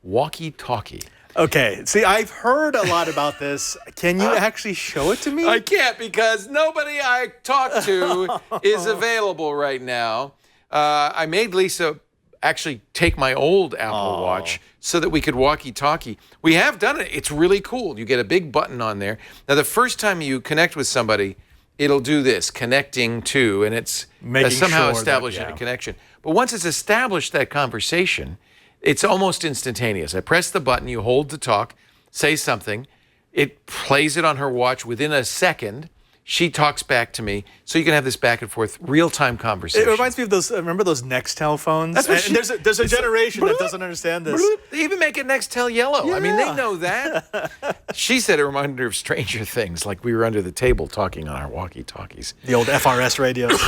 Walkie-Talkie. Okay, see, I've heard a lot about this. Can you actually show it to me? I can't because nobody I talk to is available right now. I made Lisa actually take my old Apple Watch so that we could walkie-talkie. We have done it. It's really cool. You get a big button on there. Now, the first time you connect with somebody, it'll do this, connecting to, and it's somehow establishing a connection. But once it's established that conversation, it's almost instantaneous. I press the button, you hold to talk, say something, it plays it on her watch within a second. She talks back to me, so you can have this back and forth real-time conversation. It reminds me of those. Remember those Nextel phones? That's what there's a generation that doesn't understand this. They even make it Nextel yellow. Yeah. I mean, they know that. She said it reminded her of Stranger Things, like we were under the table talking on our walkie-talkies. The old FRS radios.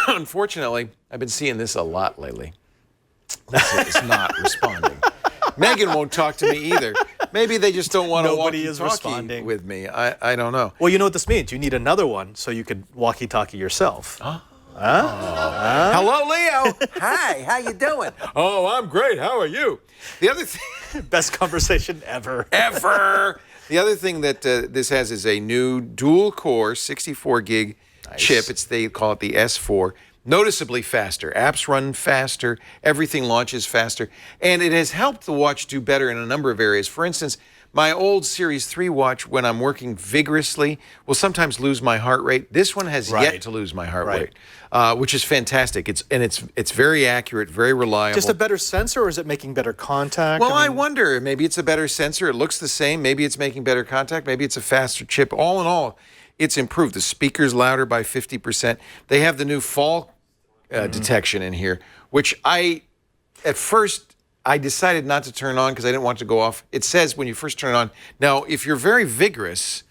Unfortunately, I've been seeing this a lot lately. Lisa is not responding. Megan won't talk to me either. Maybe they just don't want to walkie-talkie with me. I don't know. Well, you know what this means. You need another one so you could walkie-talkie yourself. Hello, Leo. Hi, how you doing? Oh, I'm great. How are you? The other thing... Best conversation ever. Ever. The other thing that this has is a new dual-core 64-gig chip. They call it the S4. Noticeably faster. Apps run faster. Everything launches faster. And it has helped the watch do better in a number of areas. For instance, my old Series 3 watch, when I'm working vigorously, will sometimes lose my heart rate. This one has yet to lose my heart rate, which is fantastic. It's very accurate, very reliable. Just a better sensor, or is it making better contact? Well, I wonder. Maybe it's a better sensor. It looks the same. Maybe it's making better contact. Maybe it's a faster chip. All in all, it's improved. The speaker's louder by 50%. They have the new fall detection in here, which at first, I decided not to turn on because I didn't want it to go off. It says when you first turn it on. Now, if you're very vigorous,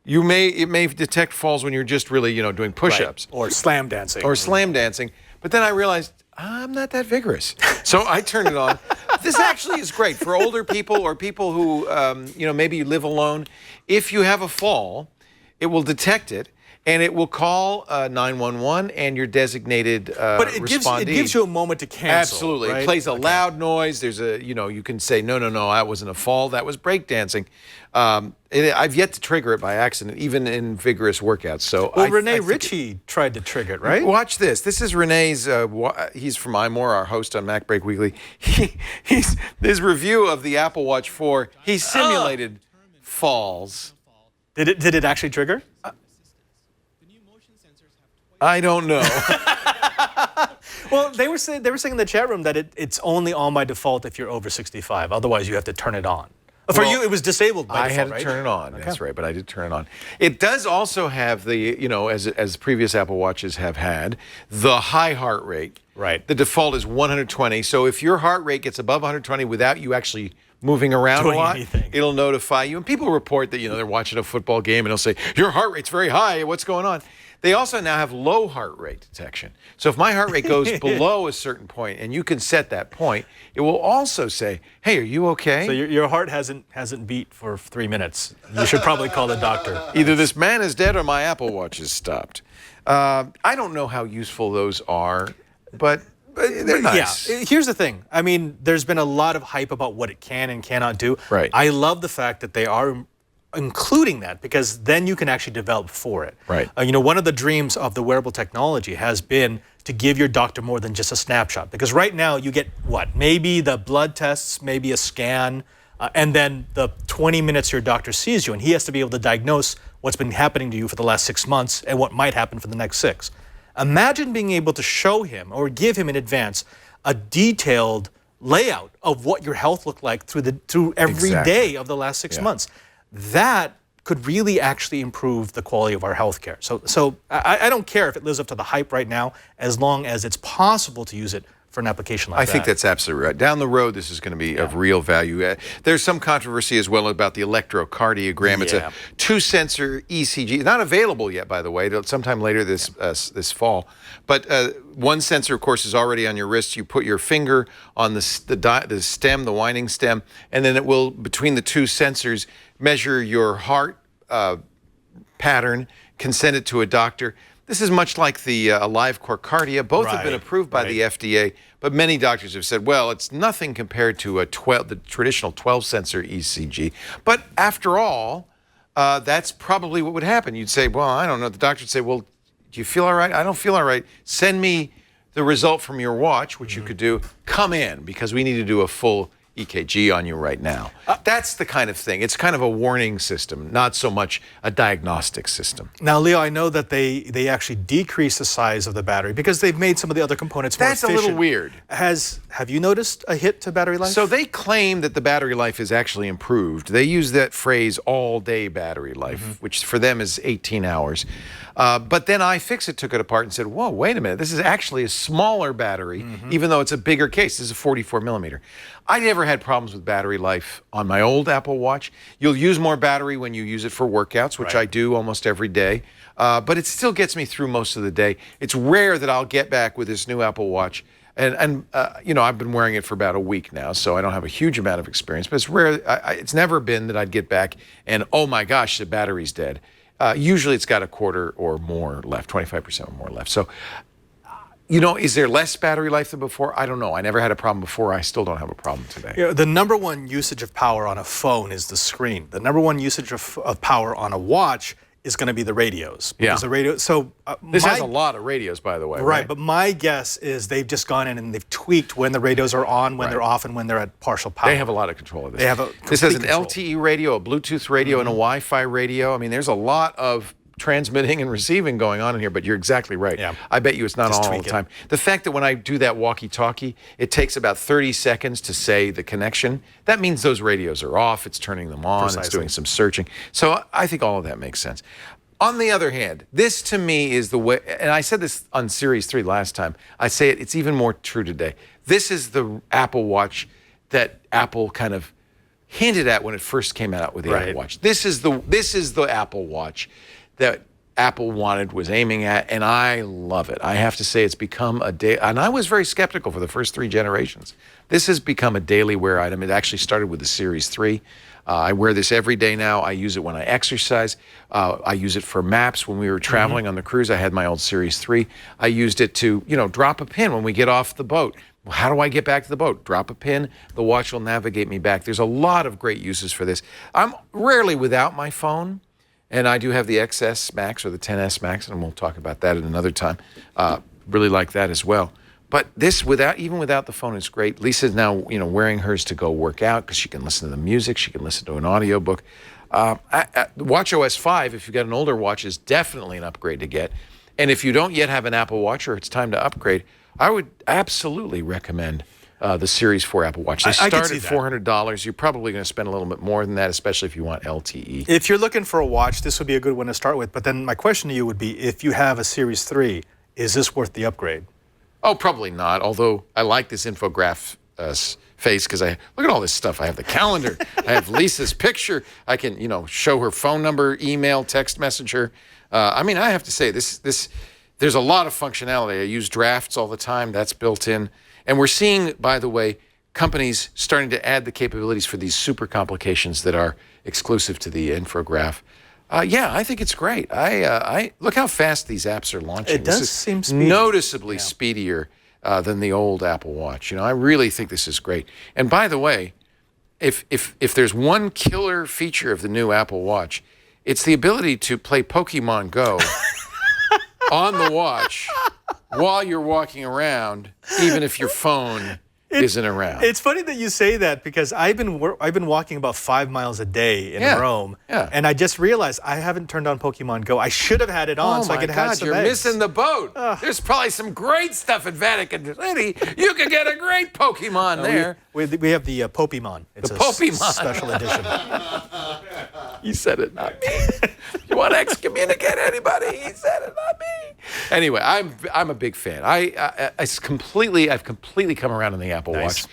it may detect falls when you're just really, doing push-ups. Or slam dancing. Or slam dancing. But then I realized, I'm not that vigorous. So I turned it on. This actually is great for older people or people who, maybe you live alone. If you have a fall, it will detect it, and it will call 911 and your designated But it gives you a moment to cancel. Absolutely. Right? It plays a loud noise. There's you can say, no, that wasn't a fall. That was breakdancing. I've yet to trigger it by accident, even in vigorous workits. So Renee Ritchie tried to trigger it, right? Watch this. This is Renee's, he's from iMore, our host on Mac Break Weekly. His review of the Apple Watch 4, he simulated falls. Did it actually trigger? I don't know. Well, they were saying in the chat room that it's only on by default if you're over 65. Otherwise, you have to turn it on. For you, it was disabled by default, I had to turn it on. That's right, but I did turn it on. It does also have the, as previous Apple Watches have had, the high heart rate. Right. The default is 120. So if your heart rate gets above 120 without you actually moving around Doing a lot, anything. It'll notify you. And people report that, they're watching a football game and they'll say, your heart rate's very high. What's going on? They also now have low heart rate detection. So if my heart rate goes below a certain point, and you can set that point, it will also say, hey, are you okay? So your heart hasn't beat for 3 minutes. You should probably call the doctor. Either this man is dead or my Apple Watch is stopped. I don't know how useful those are, but they're nice. Yeah, here's the thing. I mean, there's been a lot of hype about what it can and cannot do. Right. I love the fact that they are including that, because then you can actually develop for it. Right. One of the dreams of the wearable technology has been to give your doctor more than just a snapshot. Because right now you get what? Maybe the blood tests, maybe a scan, and then the 20 minutes your doctor sees you, and he has to be able to diagnose what's been happening to you for the last 6 months and what might happen for the next 6. Imagine being able to show him or give him in advance a detailed layout of what your health looked like through every day of the last 6 months. That could really actually improve the quality of our healthcare. So I don't care if it lives up to the hype right now, as long as it's possible to use it for an application like that. I think that's absolutely right. Down the road, this is going to be of real value. There's some controversy as well about the electrocardiogram. It's a 2-sensor ECG. Not available yet, by the way. Sometime later this fall. But one sensor, of course, is already on your wrist. You put your finger on the stem, the winding stem, and then it will, between the two sensors, measure your heart pattern, can send it to a doctor. This is much like the AliveCore Cardia. Both have been approved by the FDA, but many doctors have said, well, it's nothing compared to the traditional 12-sensor ECG. But after all, that's probably what would happen. You'd say, well, I don't know. The doctor would say, well, do you feel all right? I don't feel all right. Send me the result from your watch, which you could do. Come in, because we need to do a full EKG on you right now. That's the kind of thing. It's kind of a warning system, not so much a diagnostic system. Now, Leo, I know that they actually decrease the size of the battery because they've made some of the other components more efficient. That's a little weird. Have you noticed a hit to battery life? So they claim that the battery life is actually improved. They use that phrase all-day battery life, which for them is 18 hours. But then iFixit took it apart and said, whoa, wait a minute. This is actually a smaller battery, even though it's a bigger case. This is a 44 millimeter. I never had problems with battery life on my old Apple Watch. You'll use more battery when you use it for workouts, which I do almost every day. But it still gets me through most of the day. It's rare that I'll get back with this new Apple Watch. And I've been wearing it for about a week now, so I don't have a huge amount of experience. But it's rare. It's never been that I'd get back and, oh my gosh, the battery's dead. Usually it's got a quarter or more left, 25% or more left. So, is there less battery life than before? I don't know. I never had a problem before. I still don't have a problem today. The number one usage of power on a phone is the screen. The number one usage of power on a watch is going to be the radios. Yeah. The radio. So this has a lot of radios, by the way. Right. But my guess is they've just gone in and they've tweaked when the radios are on, when they're off, and when they're at partial power. They have a lot of control of this. They have this has an control. LTE radio, a Bluetooth radio, and a Wi-Fi radio. I mean, there's a lot of transmitting and receiving going on in here, but you're exactly right. Yeah. I bet you it's not Just all tweak the time. The fact that when I do that walkie-talkie, it takes about 30 seconds to say the connection, that means those radios are off, it's turning them on, it's doing some searching. So I think all of that makes sense. On the other hand, this to me is the way, and I said this on Series 3 last time. I say it's even more true today. This is the Apple Watch that Apple kind of hinted at when it first came out with the Apple Watch. This is the Apple Watch that Apple was aiming at, and I love it. I have to say it's become and I was very skeptical for the first 3 generations. This has become a daily wear item. It actually started with the Series 3. I wear this every day now. I use it when I exercise. I use it for maps. When we were traveling on the cruise, I had my old Series 3. I used it to, drop a pin when we get off the boat. How do I get back to the boat? Drop a pin. The watch will navigate me back. There's a lot of great uses for this. I'm rarely without my phone, and I do have the XS Max or the 10S Max, and we'll talk about that at another time. Really like that as well. But this, even without the phone, is great. Lisa's now, wearing hers to go work out because she can listen to the music. She can listen to an audiobook. WatchOS 5, if you've got an older watch, is definitely an upgrade to get. And if you don't yet have an Apple Watch or it's time to upgrade, I would absolutely recommend the Series 4 Apple Watch. They start at $400. You're probably going to spend a little bit more than that, especially if you want LTE. If you're looking for a watch, this would be a good one to start with. But then my question to you would be, if you have a Series 3, is this worth the upgrade? Oh, probably not. Although I like this infograph face because I look at all this stuff. I have the calendar. I have Lisa's picture. I can, show her phone number, email, text message her. I have to say this. There's a lot of functionality. I use drafts all the time. That's built in. And we're seeing, by the way, companies starting to add the capabilities for these super complications that are exclusive to the infograph. I think it's great. I look how fast these apps are launching. It does seem speedy. Noticeably speedier than the old Apple Watch. I really think this is great. And by the way, if there's one killer feature of the new Apple Watch, it's the ability to play Pokemon Go on the watch while you're walking around, even if your phone isn't around. It's funny that you say that because I've been walking about 5 miles a day in Rome, and I just realized I haven't turned on Pokemon Go. I should have had it on so I could have some you're eggs. Missing the boat. There's probably some great stuff in Vatican City. You could get a great Pokemon there. We have the Popemon. It's the a Popemon special edition. You said it, not me. You want to excommunicate anybody? He said it, not me. Anyway, I'm a big fan. I've completely come around on the Apple Watch.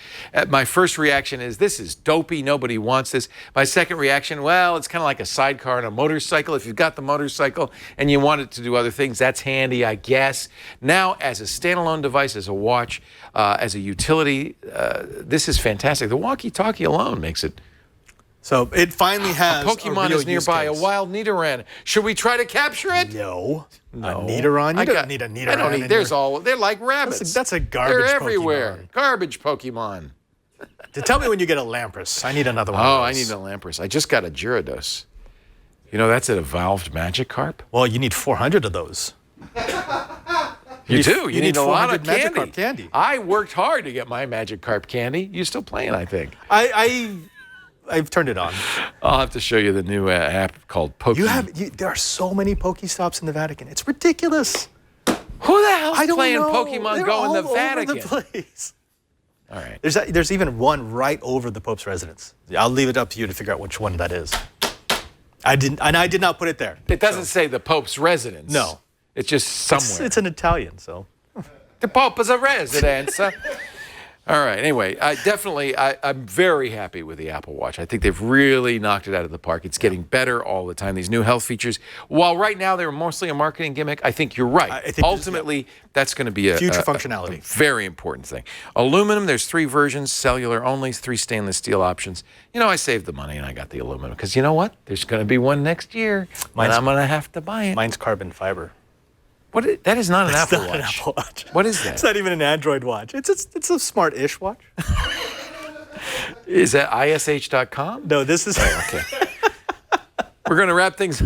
My first reaction is, this is dopey. Nobody wants this. My second reaction, well, it's kind of like a sidecar on a motorcycle. If you've got the motorcycle and you want it to do other things, that's handy, I guess. Now, as a standalone device, as a watch, as a utility, this is fantastic. The Walkie-Talkie alone makes it. So it finally has a Pokemon is nearby, a wild Nidoran. Should we try to capture it? No. A Nidoran? You don't need a Nidoran. I don't need. They're like rabbits. That's a garbage They're everywhere. Pokemon. Garbage Pokemon. Tell me when you get a Lampress. I need another one. Oh, I need a Lampress. I just got a Gyarados. That's an evolved Magikarp. Well, you need 400 of those. You do. You need a lot of Magikarp candy. I worked hard to get my Magikarp candy. You still playing, I think. I've turned it on. I'll have to show you the new app called Poke. There are so many Pokestops in the Vatican. It's ridiculous. Who the hell's playing know. Pokemon They're Go in the all Vatican? Over the place. All right. There's even one right over the Pope's residence. I'll leave it up to you to figure out which one that is. I did not put it there. It doesn't say the Pope's residence. No. It's just somewhere. It's an Italian, so. The Pope is a residence. All right. Anyway, I'm very happy with the Apple Watch. I think they've really knocked it out of the park. It's getting better all the time. These new health features, while right now they're mostly a marketing gimmick, I think you're right. I think ultimately, that's going to be future functionality. A very important thing. Aluminum, there's 3 versions, cellular only, 3 stainless steel options. I saved the money and I got the aluminum because you know what? There's going to be one next year, and I'm going to have to buy it. Mine's carbon fiber. That is not an Apple Watch. Watch. An Apple Watch. What is that? It's not even an Android watch. It's a smart-ish watch. Is that ish.com? No, this is. Oh, okay. We're going to wrap things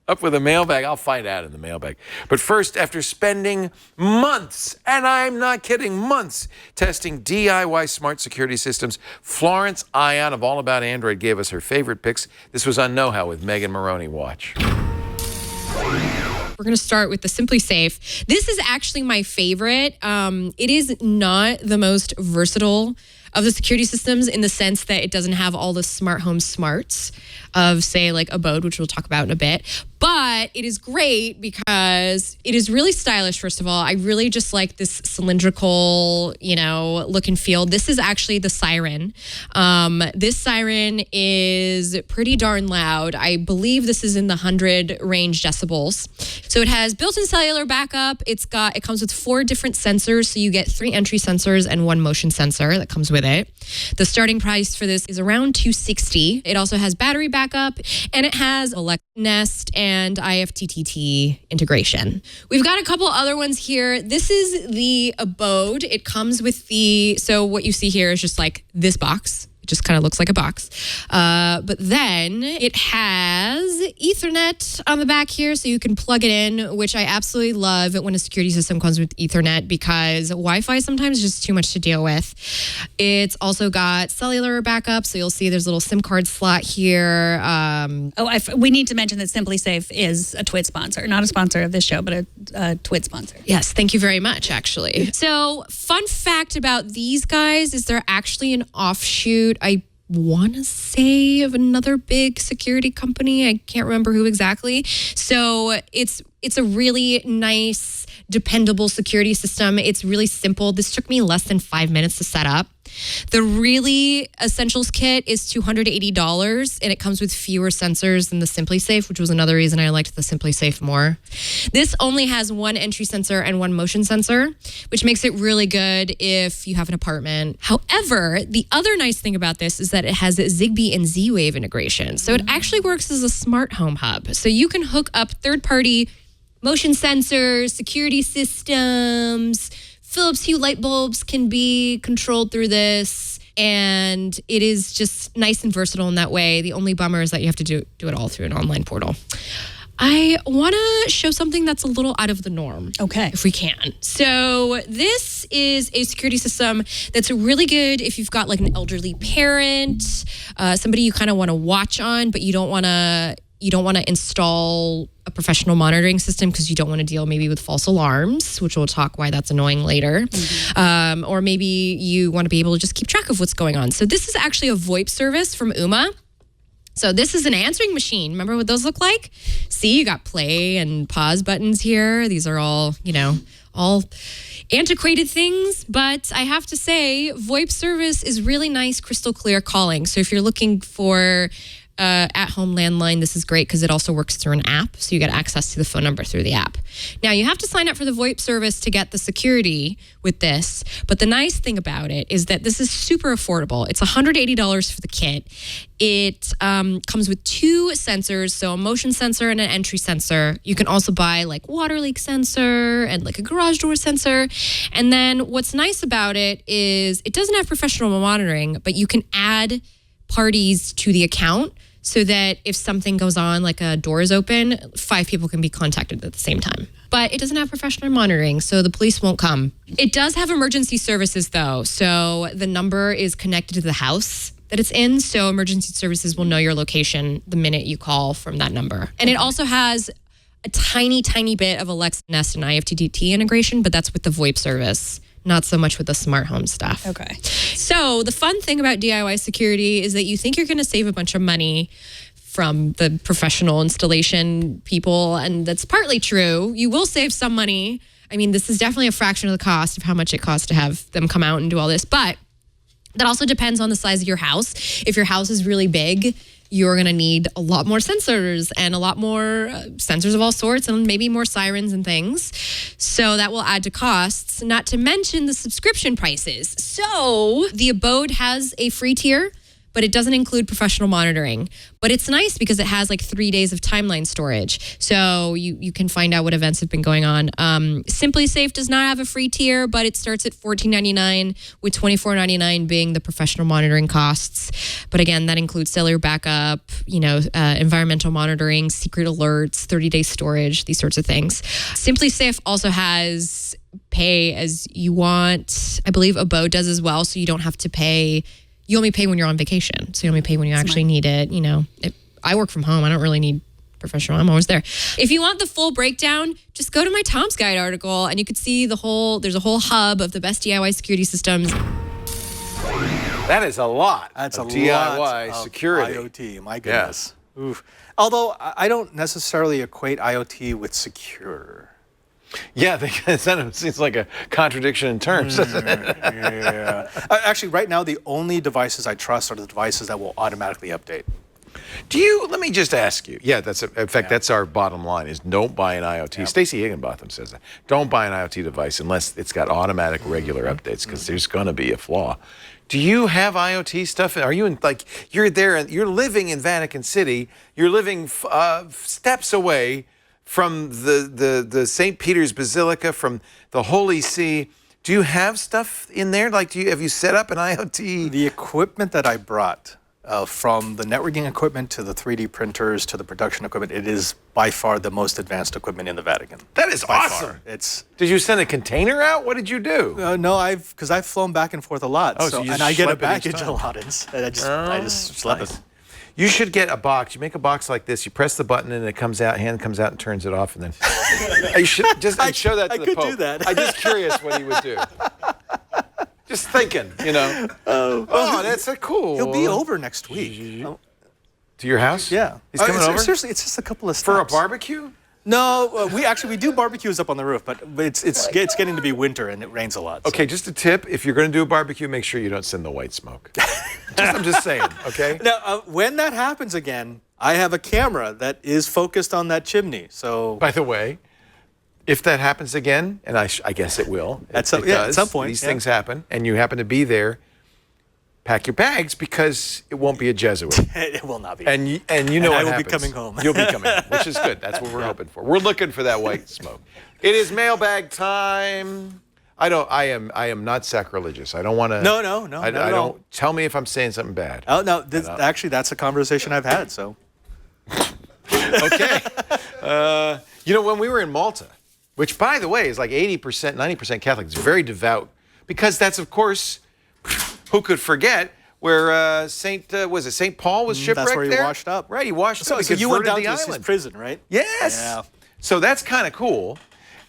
up with a mailbag. I'll find out in the mailbag. But first, after spending months, and I'm not kidding, months, testing DIY smart security systems, Florence Ion of All About Android gave us her favorite picks. This was on Know How with Megan Maroney. Watch. We're going to start with the SimpliSafe. This is actually my favorite. It is not the most versatile of the security systems in the sense that it doesn't have all the smart home smarts of, say, like Abode, which we'll talk about in a bit. But it is great because it is really stylish, first of all. I really just like this cylindrical, look and feel. This is actually the siren. This siren is pretty darn loud. I believe this is in the 100 range decibels. So it has built-in cellular backup. It comes with 4 different sensors. So you get 3 entry sensors and 1 motion sensor that comes with it. The starting price for this is around $260. It also has battery backup, and it has Alexa Nest and IFTTT integration. We've got a couple other ones here. This is the Abode. It comes with so what you see here is just like this box. It just kind of looks like a box. But then it has Ethernet on the back here, so you can plug it in, which I absolutely love when a security system comes with Ethernet because Wi-Fi sometimes is just too much to deal with. It's also got cellular backup, so you'll see there's a little SIM card slot here. We need to mention that SimpliSafe is a TWiT sponsor. Not a sponsor of this show, but a TWiT sponsor. Yes, thank you very much, actually. So, fun fact about these guys is they're actually an offshoot, I want to say, of another big security company. I can't remember who exactly. So it's a really nice, dependable security system. It's really simple. This took me less than 5 minutes to set up. The really Essentials kit is $280, and it comes with fewer sensors than the SimpliSafe, which was another reason I liked the SimpliSafe more. This only has 1 entry sensor and 1 motion sensor, which makes it really good if you have an apartment. However, the other nice thing about this is that it has Zigbee and Z-Wave integration. So it actually works as a smart home hub. So you can hook up third-party motion sensors, security systems. Philips Hue light bulbs can be controlled through this, and it is just nice and versatile in that way. The only bummer is that you have to do it all through an online portal. I want to show something that's a little out of the norm. Okay. If we can. So this is a security system that's really good if you've got like an elderly parent, somebody you kind of want to watch on, but you don't want to install a professional monitoring system because you don't want to deal maybe with false alarms, which we'll talk why that's annoying later. Mm-hmm. Or maybe you want to be able to just keep track of what's going on. So this is actually a VoIP service from Ooma. So this is an answering machine. Remember what those look like? See, you got play and pause buttons here. These are all, all antiquated things, but I have to say, VoIP service is really nice, crystal clear calling. So if you're looking for at-home landline, this is great because it also works through an app, so you get access to the phone number through the app. Now, you have to sign up for the VoIP service to get the security with this, but the nice thing about it is that this is super affordable. It's $180 for the kit. It comes with 2 sensors, so a motion sensor and an entry sensor. You can also buy like water leak sensor and like a garage door sensor. And then what's nice about it is it doesn't have professional monitoring, but you can add parties to the account so that if something goes on, like a door is open, 5 people can be contacted at the same time. But it doesn't have professional monitoring, so the police won't come. It does have emergency services, though. So the number is connected to the house that it's in, so emergency services will know your location the minute you call from that number. And it also has a tiny, tiny bit of Alexa Nest and IFTTT integration, but that's with the VoIP service, not so much with the smart home stuff. Okay. So the fun thing about DIY security is that you think you're going to save a bunch of money from the professional installation people, and that's partly true. You will save some money. I mean, this is definitely a fraction of the cost of how much it costs to have them come out and do all this, but that also depends on the size of your house. If your house is really big, you're going to need a lot more sensors and a lot more sensors of all sorts and maybe more sirens and things. So that will add to costs, not to mention the subscription prices. So the Abode has a free tier, but it doesn't include professional monitoring. But it's nice because it has like 3 days of timeline storage. So you can find out what events have been going on. SimpliSafe does not have a free tier, but it starts at $14.99 with $24.99 being the professional monitoring costs. But again, that includes cellular backup, environmental monitoring, secret alerts, 30-day storage, these sorts of things. SimpliSafe also has pay as you want. I believe Abode does as well, so you don't have to pay. You only pay when you're on vacation. So you only pay when you actually need it. I work from home. I don't really need professional. I'm always there. If you want the full breakdown, just go to my Tom's Guide article and you could see there's a whole hub of the best DIY security systems. That is a lot. That's of a DIY lot of security. IoT. My goodness. Oof. Although I don't necessarily equate IoT with secure. Yeah, it seems like a contradiction in terms. Yeah. Actually, right now, the only devices I trust are the devices that will automatically update. Let me just ask you. Yeah, that's our bottom line is don't buy an IoT. Yep. Stacey Higginbotham says that. Don't buy an IoT device unless it's got automatic regular updates because there's going to be a flaw. Do you have IoT stuff? Are you you're there and you're living in Vatican City, you're living steps away from the St. Peter's Basilica, from the Holy See. Do you have stuff in there? Have you set up an IoT? The equipment that I brought, from the networking equipment to the 3D printers to the production equipment, it is by far the most advanced equipment in the Vatican. That is awesome. Did you send a container out? What did you do? No, because I've flown back and forth a lot. Oh, so you and I get a baggage a lot, and I just slip it. You should get a box. You make a box like this. You press the button and it comes out. Hand comes out and turns it off, and then you should just show that to the Pope. I could do that. I'm just curious what he would do. Just thinking, Oh, that's a cool. He'll be over next week. To your house? Yeah. He's coming over? Seriously, it's just a couple of steps. For a barbecue? No, we do barbecues up on the roof, but it's getting to be winter and it rains a lot. So. Okay, just a tip: if you're going to do a barbecue, make sure you don't send the white smoke. I'm just saying, okay? Now, when that happens again, I have a camera that is focused on that chimney. So, by the way, if that happens again, and I guess it will, at some point, these things happen, and you happen to be there. Pack your bags because it won't be a Jesuit. It will not be. And you know what I will happens. be coming home. You'll be coming home, which is good. That's what we're hoping for. We're looking for that white smoke. It is mailbag time. I am not sacrilegious. I don't want to. No. I don't. Tell me if I'm saying something bad. Oh no. Actually, that's a conversation I've had. So. Okay. When we were in Malta, which by the way is like 80%, 90% Catholic, it's very devout because that's of course. Who could forget where St. Paul was shipwrecked there? That's where he washed up. Right, he washed up. So you went down to his his prison, right? Yes. Yeah. So that's kind of cool.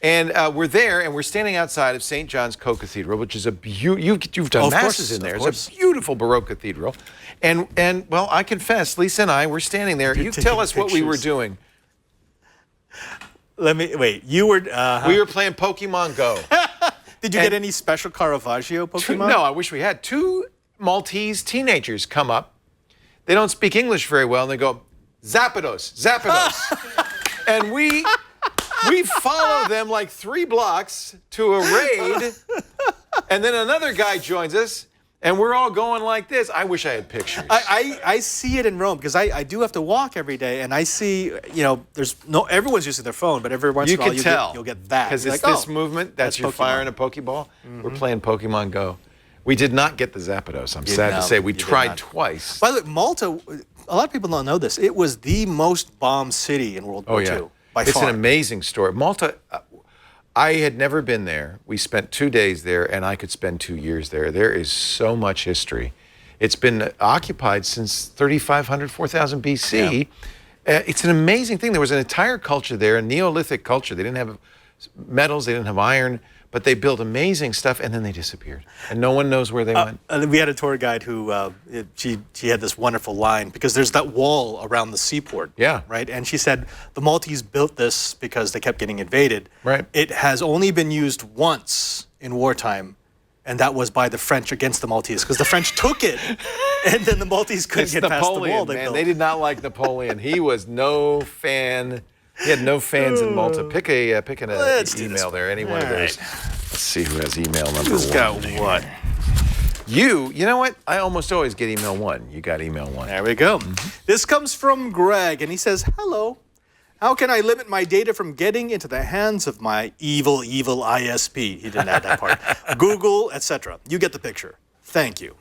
And we're there, and we're standing outside of St. John's Co-Cathedral, which is you've done masses in there. It's a beautiful Baroque cathedral. And well, I confess, Lisa and I were standing there. You tell us what we were doing. You were... We were playing Pokemon Go. Did you get any special Caravaggio Pokemon? No, I wish we had. 2 Maltese teenagers come up. They don't speak English very well, and they go, Zapdos. And we follow them like 3 blocks to a raid, and then another guy joins us, and we're all going like this. I wish I had pictures. I see it in Rome because I do have to walk every day, and I see everyone's using their phone, but every once in a while you'll get that because it's this movement that's you're firing a Pokeball. Mm-hmm. We're playing Pokemon Go. We did not get the Zapdos. I'm sad to say we tried twice. By the way, Malta. A lot of people don't know this. It was the most bombed city in World War II. By far. It's an amazing story. Malta. I had never been there. We spent 2 days there, and I could spend 2 years there. There is so much history. It's been occupied since 3,500, 4,000 BC. Yeah. It's an amazing thing. There was an entire culture there, a Neolithic culture. They didn't have metals, they didn't have iron, but they built amazing stuff, and then they disappeared. And no one knows where they went. We had a tour guide who, she had this wonderful line, because there's that wall around the seaport. Yeah. Right? And she said, the Maltese built this because they kept getting invaded. Right. It has only been used once in wartime, and that was by the French against the Maltese, because the French took it, and then the Maltese couldn't get past the wall they built. They did not like Napoleon. He was no fan. He had no fans in Malta. Pick an email there, any one of those. Let's see who has email number 1. Who's got what? You know what? I almost always get email 1. You got email 1. There we go. Mm-hmm. This comes from Greg, and he says, hello. How can I limit my data from getting into the hands of my evil ISP? He didn't add that part. Google, etc. You get the picture. Thank you.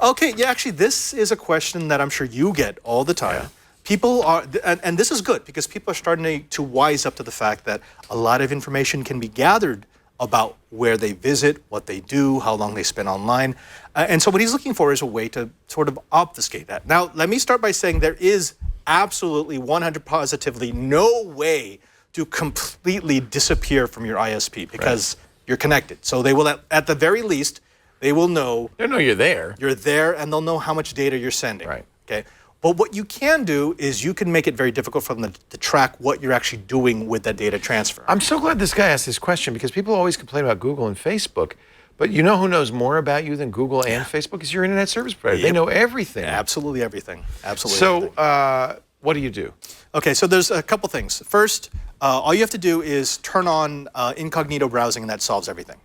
Okay, yeah, actually, this is a question that I'm sure you get all the time. Yeah. People are, and this is good, because people are starting to wise up to the fact that a lot of information can be gathered about where they visit, what they do, how long they spend online. And so what he's looking for is a way to sort of obfuscate that. Now, let me start by saying there is absolutely 100 positively no way to completely disappear from your ISP, because you're connected. So they will, at the very least, They will know. They'll know you're there. You're there, and they'll know how much data you're sending. Right. Okay. But what you can do is you can make it very difficult for them to track what you're actually doing with that data transfer. I'm so glad this guy asked this question because people always complain about Google and Facebook. But you know who knows more about you than Google and Facebook is your internet service provider. Yep. They know everything. Absolutely everything. Absolutely So everything. What do you do? Okay, so there's a couple things. First, all you have to do is turn on incognito browsing, and that solves everything.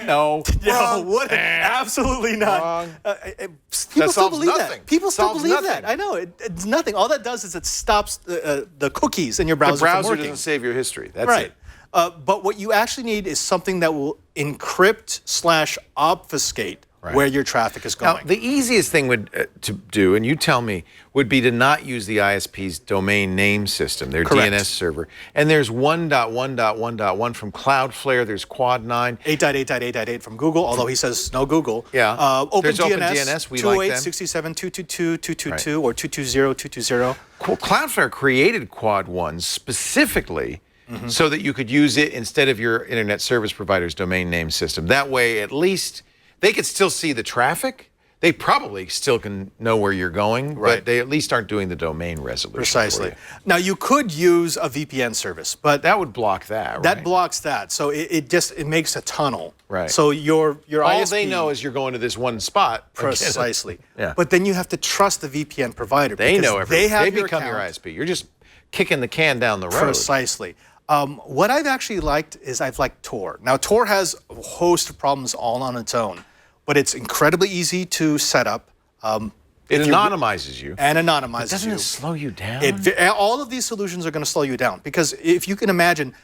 No. No, what? Absolutely not. People still believe that. People still believe that. I know. It's nothing. All that does is it stops the cookies in your browser, The browser from working. doesn't save your history. That's right. it. But what you actually need is something that will encrypt/obfuscate where your traffic is going. Now, the easiest thing to do, and you tell me, would be to not use the ISP's domain name system, their Correct. DNS server. And there's 1.1.1.1 from Cloudflare. There's Quad 9. 8.8.8.8 from Google, although he says no Google. Yeah. There's OpenDNS, OpenDNS. We like them. 208.67.222.222 or 220.220. Cloudflare created Quad 1 specifically so that you could use it instead of your internet service provider's domain name system. That way, at least, they could still see the traffic. They probably still can know where you're going, but they at least aren't doing the domain resolution. Precisely. Now, you could use a VPN service, but that would block that, right? That blocks that. So it makes a tunnel. Right. So your all ISP, they know is you're going to this one spot. Precisely. Yeah. But then you have to trust the VPN provider. They know everything. They become your ISP. You're just kicking the can down the road. Precisely. What I've actually liked is I've liked Tor. Now, Tor has a host of problems all on its own, but it's incredibly easy to set up. It anonymizes you. And anonymizes you. Doesn't it slow you down? All of these solutions are going to slow you down because if you can imagine,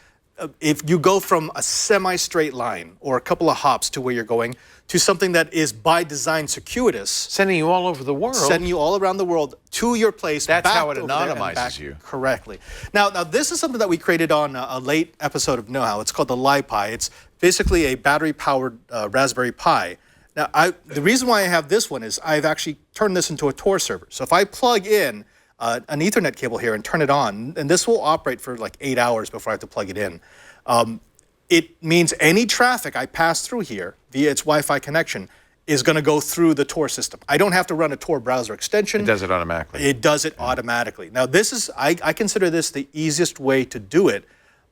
if you go from a semi-straight line or a couple of hops to where you're going to something that is by design circuitous. Sending you all over the world. Sending you all around the world to your place. That's back how it over there and anonymizes back you. Correctly. Now, this is something that we created on a late episode of Know How. It's called the LiPi. It's basically a battery-powered Raspberry Pi. Now, the reason why I have this one is I've actually turned this into a Tor server. So if I plug in an Ethernet cable here and turn it on, and this will operate for like 8 hours before I have to plug it in. It means any traffic I pass through here via its Wi-Fi connection is going to go through the Tor system. I don't have to run a Tor browser extension. It does it automatically. It does it automatically. Now, this is I consider this the easiest way to do it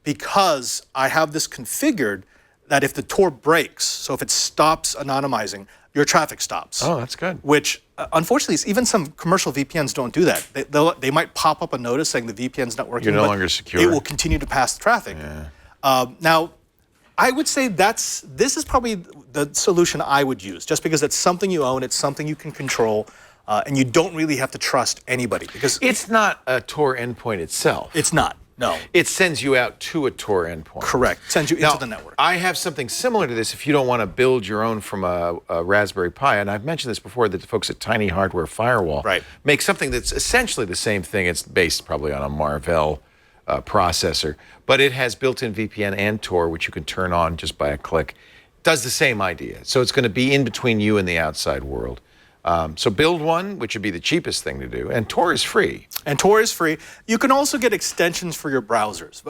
because I have this configured that if the Tor breaks, so if it stops anonymizing, your traffic stops. Oh, that's good. Which, unfortunately, even some commercial VPNs don't do that. They might pop up a notice saying the VPN's not working. You're no longer secure. It will continue to pass the traffic. Yeah. Now, I would say this is probably the solution I would use, just because it's something you own, it's something you can control, and you don't really have to trust anybody. Because it's not a Tor endpoint itself. It's not. No. It sends you out to a Tor endpoint. Correct. Sends you into the network. I have something similar to this if you don't want to build your own from a Raspberry Pi. And I've mentioned this before, that the folks at Tiny Hardware Firewall make something that's essentially the same thing. It's based probably on a Marvell processor, but it has built-in VPN and Tor, which you can turn on just by a click. Does the same idea. So it's going to be in between you and the outside world. So build one, which would be the cheapest thing to do, and Tor is free. And Tor is free. You can also get extensions for your browsers.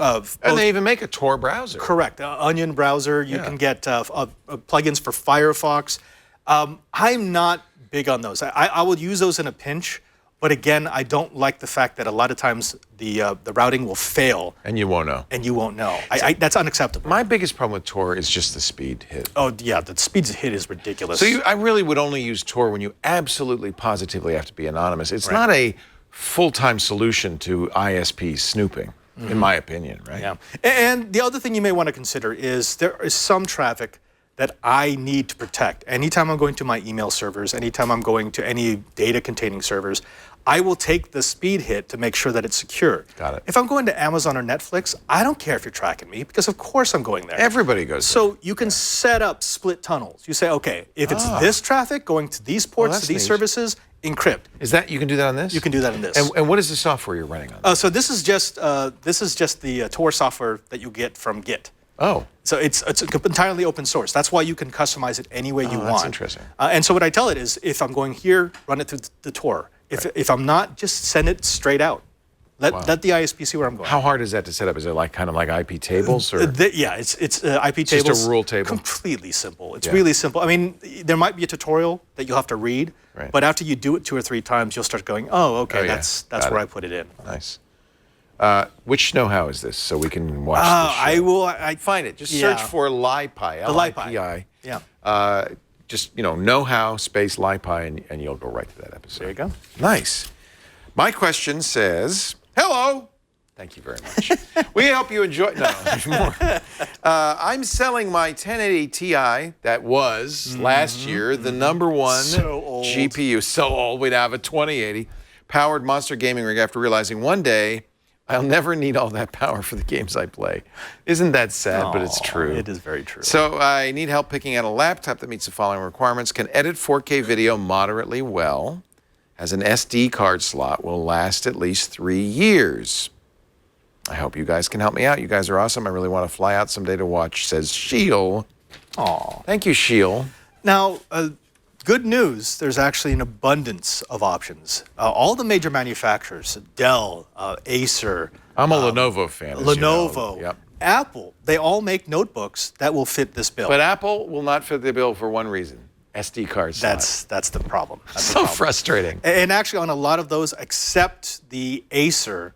And they even make a Tor browser. Correct. Onion browser. You can get plugins for Firefox. I'm not big on those. I will use those in a pinch, but again, I don't like the fact that a lot of times the routing will fail. And you won't know. And you won't know. That's unacceptable. My biggest problem with Tor is just the speed hit. Oh, yeah, the speed hit is ridiculous. So I really would only use Tor when you absolutely positively have to be anonymous. It's not a full-time solution to ISP snooping, in my opinion, right? Yeah. And the other thing you may want to consider is there is some traffic that I need to protect. Anytime I'm going to my email servers, anytime I'm going to any data-containing servers, I will take the speed hit to make sure that it's secure. Got it. If I'm going to Amazon or Netflix, I don't care if you're tracking me because of course I'm going there. Everybody goes there. So you can set up split tunnels. You say, okay, if it's this traffic going to these ports, to these services, encrypt. Is that, you can do that on this? You can do that in this. And what is the software you're running on? So this is just the Tor software that you get from Git. Oh. So it's entirely open source. That's why you can customize it any way you want. That's interesting. And so what I tell it is, if I'm going here, run it through the Tor. If I'm not, just send it straight out. Let the ISP see where I'm going. How hard is that to set up? Is it like kind of like IP tables? Or? Yeah, it's IP tables. Just a rule table? Completely simple. It's really simple. I mean, there might be a tutorial that you'll have to read, but after you do it 2 or 3 times, you'll start going, oh, okay, that's where I put it in. Nice. Which know-how is this, so we can watch this show? I find it. Just search for LiPi. L-I-P-I. Yeah. Just, know-how space LiPi, and you'll go right to that episode. There you go. Nice. My question says, hello. Thank you very much. We hope you enjoy. No, there's more. I'm selling my 1080 Ti that was last year the #1 GPU. So old, we'd have a 2080 powered monster gaming rig after realizing one day I'll never need all that power for the games I play. Isn't that sad? But it's true. It is very true. So I need help picking out a laptop that meets the following requirements. Can edit 4K video moderately well. Has an SD card slot. Will last at least 3 years. I hope you guys can help me out. You guys are awesome. I really want to fly out someday to watch, says Sheil. Aw. Thank you, Sheil. Now, good news, there's actually an abundance of options. All the major manufacturers, Dell, Acer. I'm a Lenovo fan. Lenovo, Yep. Apple, they all make notebooks that will fit this bill. But Apple will not fit the bill for one reason. SD card slot. That's the problem. That's so frustrating. And actually, on a lot of those, except the Acer,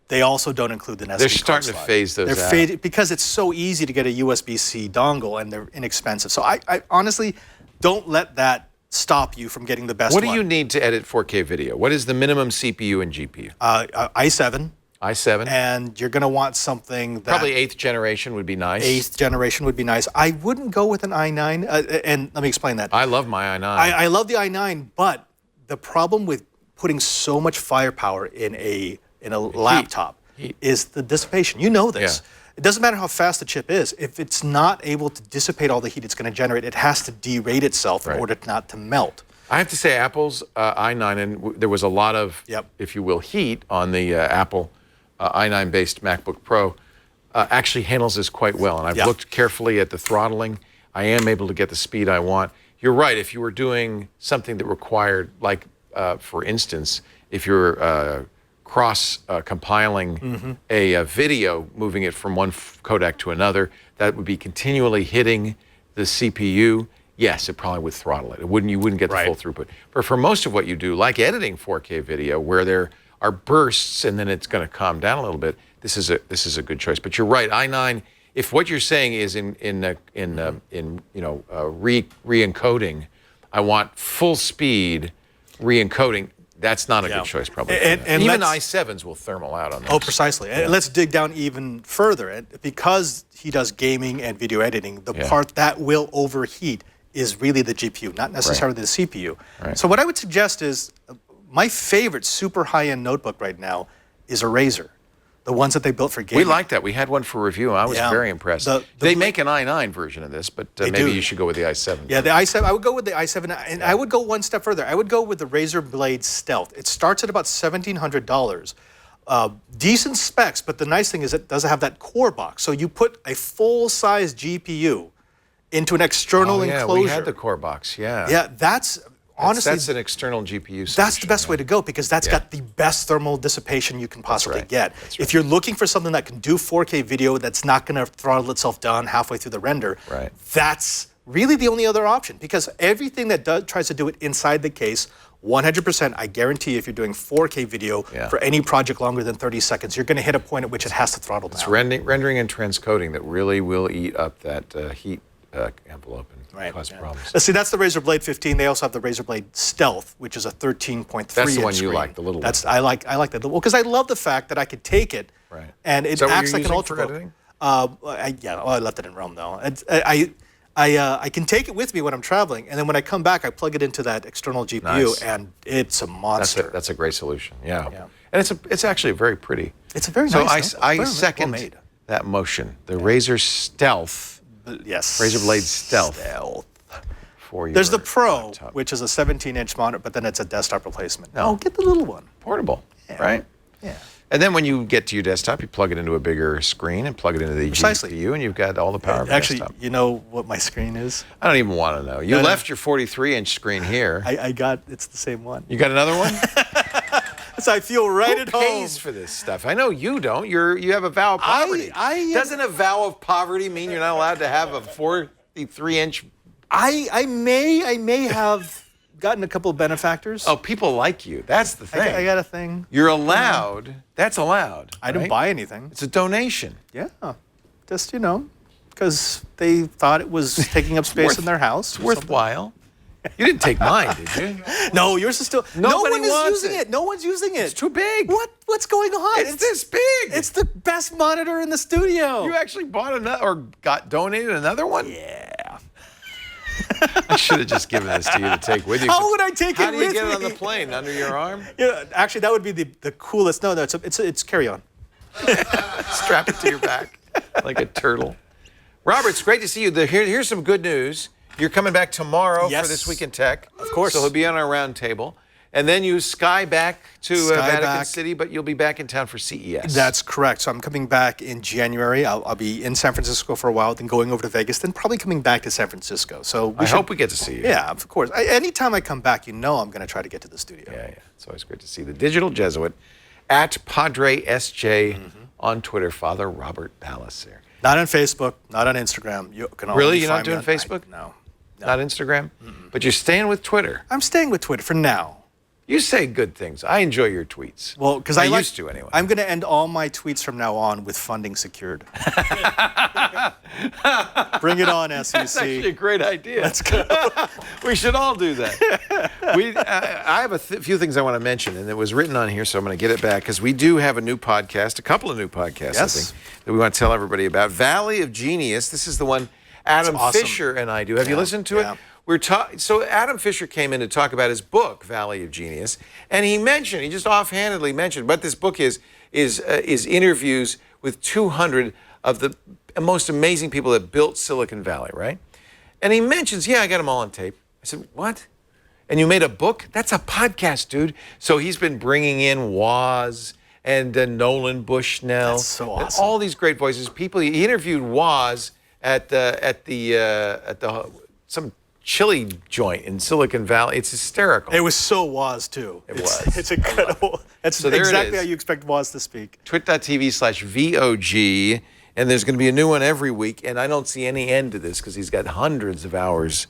they also don't include the SD card slot. They're starting to phase those out. Because it's so easy to get a USB-C dongle, and they're inexpensive. So I honestly, don't let that stop you from getting the best one. What do you need to edit 4K video? What is the minimum CPU and GPU? i7. i7. And you're going to want something that... Probably 8th generation would be nice. 8th generation would be nice. I wouldn't go with an i9, and let me explain that. I love my i9. I love the i9, but the problem with putting so much firepower in a laptop is the dissipation. You know this. Yeah. It doesn't matter how fast the chip is. If it's not able to dissipate all the heat it's going to generate, it has to derate itself in order not to melt. I have to say, Apple's i9, and there was a lot of, if you will, heat on the Apple i9-based MacBook Pro, actually handles this quite well. And I've looked carefully at the throttling. I am able to get the speed I want. You're right. If you were doing something that required, like, for instance, if you're cross-compiling a video, moving it from one codec to another, that would be continually hitting the CPU. Yes, it probably would throttle it. You wouldn't get the full throughput. But for most of what you do, like editing 4K video, where there are bursts and then it's going to calm down a little bit, this is a good choice. But you're right, i9. If what you're saying is in re-encoding, I want full speed re-encoding. That's not a good choice, probably. And even i7s will thermal out on this. Oh, precisely. And let's dig down even further. Because he does gaming and video editing, the part that will overheat is really the GPU, not necessarily the CPU. So what I would suggest is, my favorite super high-end notebook right now is a Razer. The ones that they built for gaming. We like that. We had one for review, and I was very impressed. They make an i9 version of this, but maybe you should go with the i7. Yeah, the i7. I would go with the i7, and I would go one step further. I would go with the Razer Blade Stealth. It starts at about $1,700. Decent specs, but the nice thing is it doesn't have that core box. So you put a full-size GPU into an external enclosure. We had the core box, Yeah, that's... Honestly, that's an external GPU solution. That's the best way to go, because that's got the best thermal dissipation you can possibly get. If you're looking for something that can do 4K video that's not going to throttle itself down halfway through the render, that's really the only other option, because everything that tries to do it inside the case, 100%, I guarantee if you're doing 4K video for any project longer than 30 seconds, you're going to hit a point at which it has to throttle down. It's rendering and transcoding that really will eat up that heat envelope and cause problems. See, that's the Razer Blade 15. They also have the Razer Blade Stealth, which is a 13.3 That's the one screen. you like, the little one. I like that. Well, because I love the fact that I could take it and it acts like an ultrabook. I left it in Rome though. I can take it with me when I'm traveling, and then when I come back, I plug it into that external GPU, and it's a monster. That's a great solution. And it's actually very pretty. It's a very nice. I second that motion. The Razer Stealth. Yes. Razer Blade Stealth. There's the Pro, which is a 17-inch monitor, but then it's a desktop replacement. No, get the little one. Portable, right? Yeah. And then when you get to your desktop, you plug it into a bigger screen and plug it into the GPU, and you've got all the power of the desktop. Actually, you know what my screen is? I don't even want to know. You left your 43-inch screen here. It's the same one. You got another one? So I feel right Who at home. pays for this stuff? I know you don't. You have a vow of poverty. Doesn't a vow of poverty mean you're not allowed to have a 43-inch? I may have gotten a couple of benefactors. Oh, people like you. That's the thing. I got a thing. You're allowed. That's allowed. I didn't buy anything. It's a donation. Yeah, just because they thought it was taking up space in their house. It's worthwhile. You didn't take mine, did you? No, yours is still. Nobody wants using it. No one's using it. It's too big. What's going on? It's this big. It's the best monitor in the studio. You actually bought another or got donated another one? Yeah. I should have just given this to you to take with you. How would I take it with me? How do you get it on the plane? Under your arm? Yeah, actually, that would be the coolest. No, it's carry-on. Strap it to your back like a turtle. Robert, it's great to see you. Here's some good news. You're coming back tomorrow for This Week in Tech. Of course. So he'll be on our round table. And then you sky back to Vatican City, but you'll be back in town for CES. That's correct. So I'm coming back in January. I'll be in San Francisco for a while, then going over to Vegas, then probably coming back to San Francisco. So I hope we get to see you. Yeah, of course. Anytime I come back, I'm going to try to get to the studio. Yeah. It's always great to see the digital Jesuit at Padre SJ on Twitter, Father Robert Ballecer. Not on Facebook, not on Instagram. You can Really? You're not doing Facebook? No. Not Instagram? But you're staying with Twitter. I'm staying with Twitter for now. You say good things. I enjoy your tweets. Well, because I used to anyway. I'm going to end all my tweets from now on with funding secured. Bring it on, SEC. That's actually a great idea. Let's go. We should all do that. I have a few things I want to mention, and it was written on here, so I'm going to get it back, because we do have a new podcast, a couple of new podcasts, I think, that we want to tell everybody about. Valley of Genius. This is the one Adam Fisher and I do. Have you listened to it? So Adam Fisher came in to talk about his book, Valley of Genius, and he just offhandedly mentioned what this book is interviews with 200 of the most amazing people that built Silicon Valley, right? And he mentions, I got them all on tape. I said, what? And you made a book? That's a podcast, dude. So he's been bringing in Woz and Nolan Bushnell. That's so awesome. And all these great voices. He interviewed Woz at some chili joint in Silicon Valley. It's hysterical. It was so Woz, too. It's incredible. That's exactly how you expect Woz to speak. Twit.tv/VOG, and there's going to be a new one every week, and I don't see any end to this because he's got hundreds of hours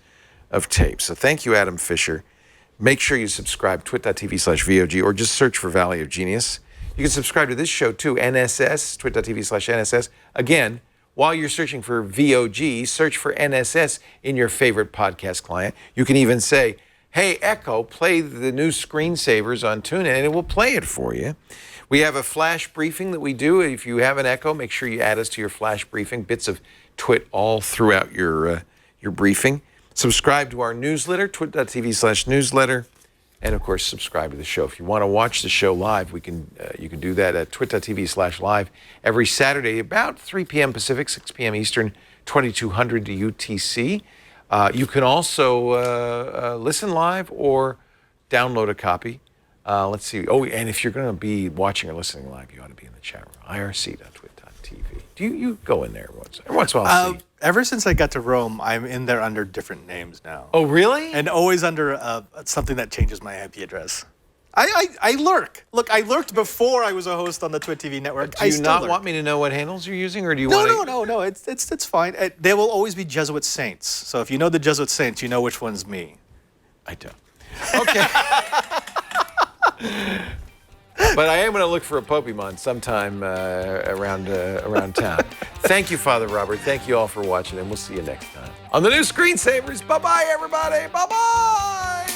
of tape. So thank you, Adam Fisher. Make sure you subscribe, twit.tv/VOG, or just search for Valley of Genius. You can subscribe to this show, too, NSS, twit.tv/NSS. Again, while you're searching for VOG, search for NSS in your favorite podcast client. You can even say, hey, Echo, play the new screensavers on TuneIn, and it will play it for you. We have a flash briefing that we do. If you have an Echo, make sure you add us to your flash briefing. Bits of Twit all throughout your briefing. Subscribe to our newsletter, twit.tv/newsletter. And, of course, subscribe to the show. If you want to watch the show live, you can do that at twit.tv/live every Saturday, about 3 p.m. Pacific, 6 p.m. Eastern, 2200 UTC. You can also listen live or download a copy. Let's see. Oh, and if you're going to be watching or listening live, you ought to be in the chat room. irc.twit.tv. Do you go in there every once in a while? Ever since I got to Rome, I'm in there under different names now. Oh, really? And always under something that changes my IP address. I lurk. Look, I lurked before I was a host on the Twit TV network. Do you not want me to know what handles you're using, or do you want to? No. It's fine. They will always be Jesuit saints. So if you know the Jesuit saints, you know which one's me. I don't. Okay. But I am going to look for a Pokemon sometime around town. Thank you, Father Robert. Thank you all for watching, and we'll see you next time on the new Screensavers. Bye-bye, everybody. Bye-bye.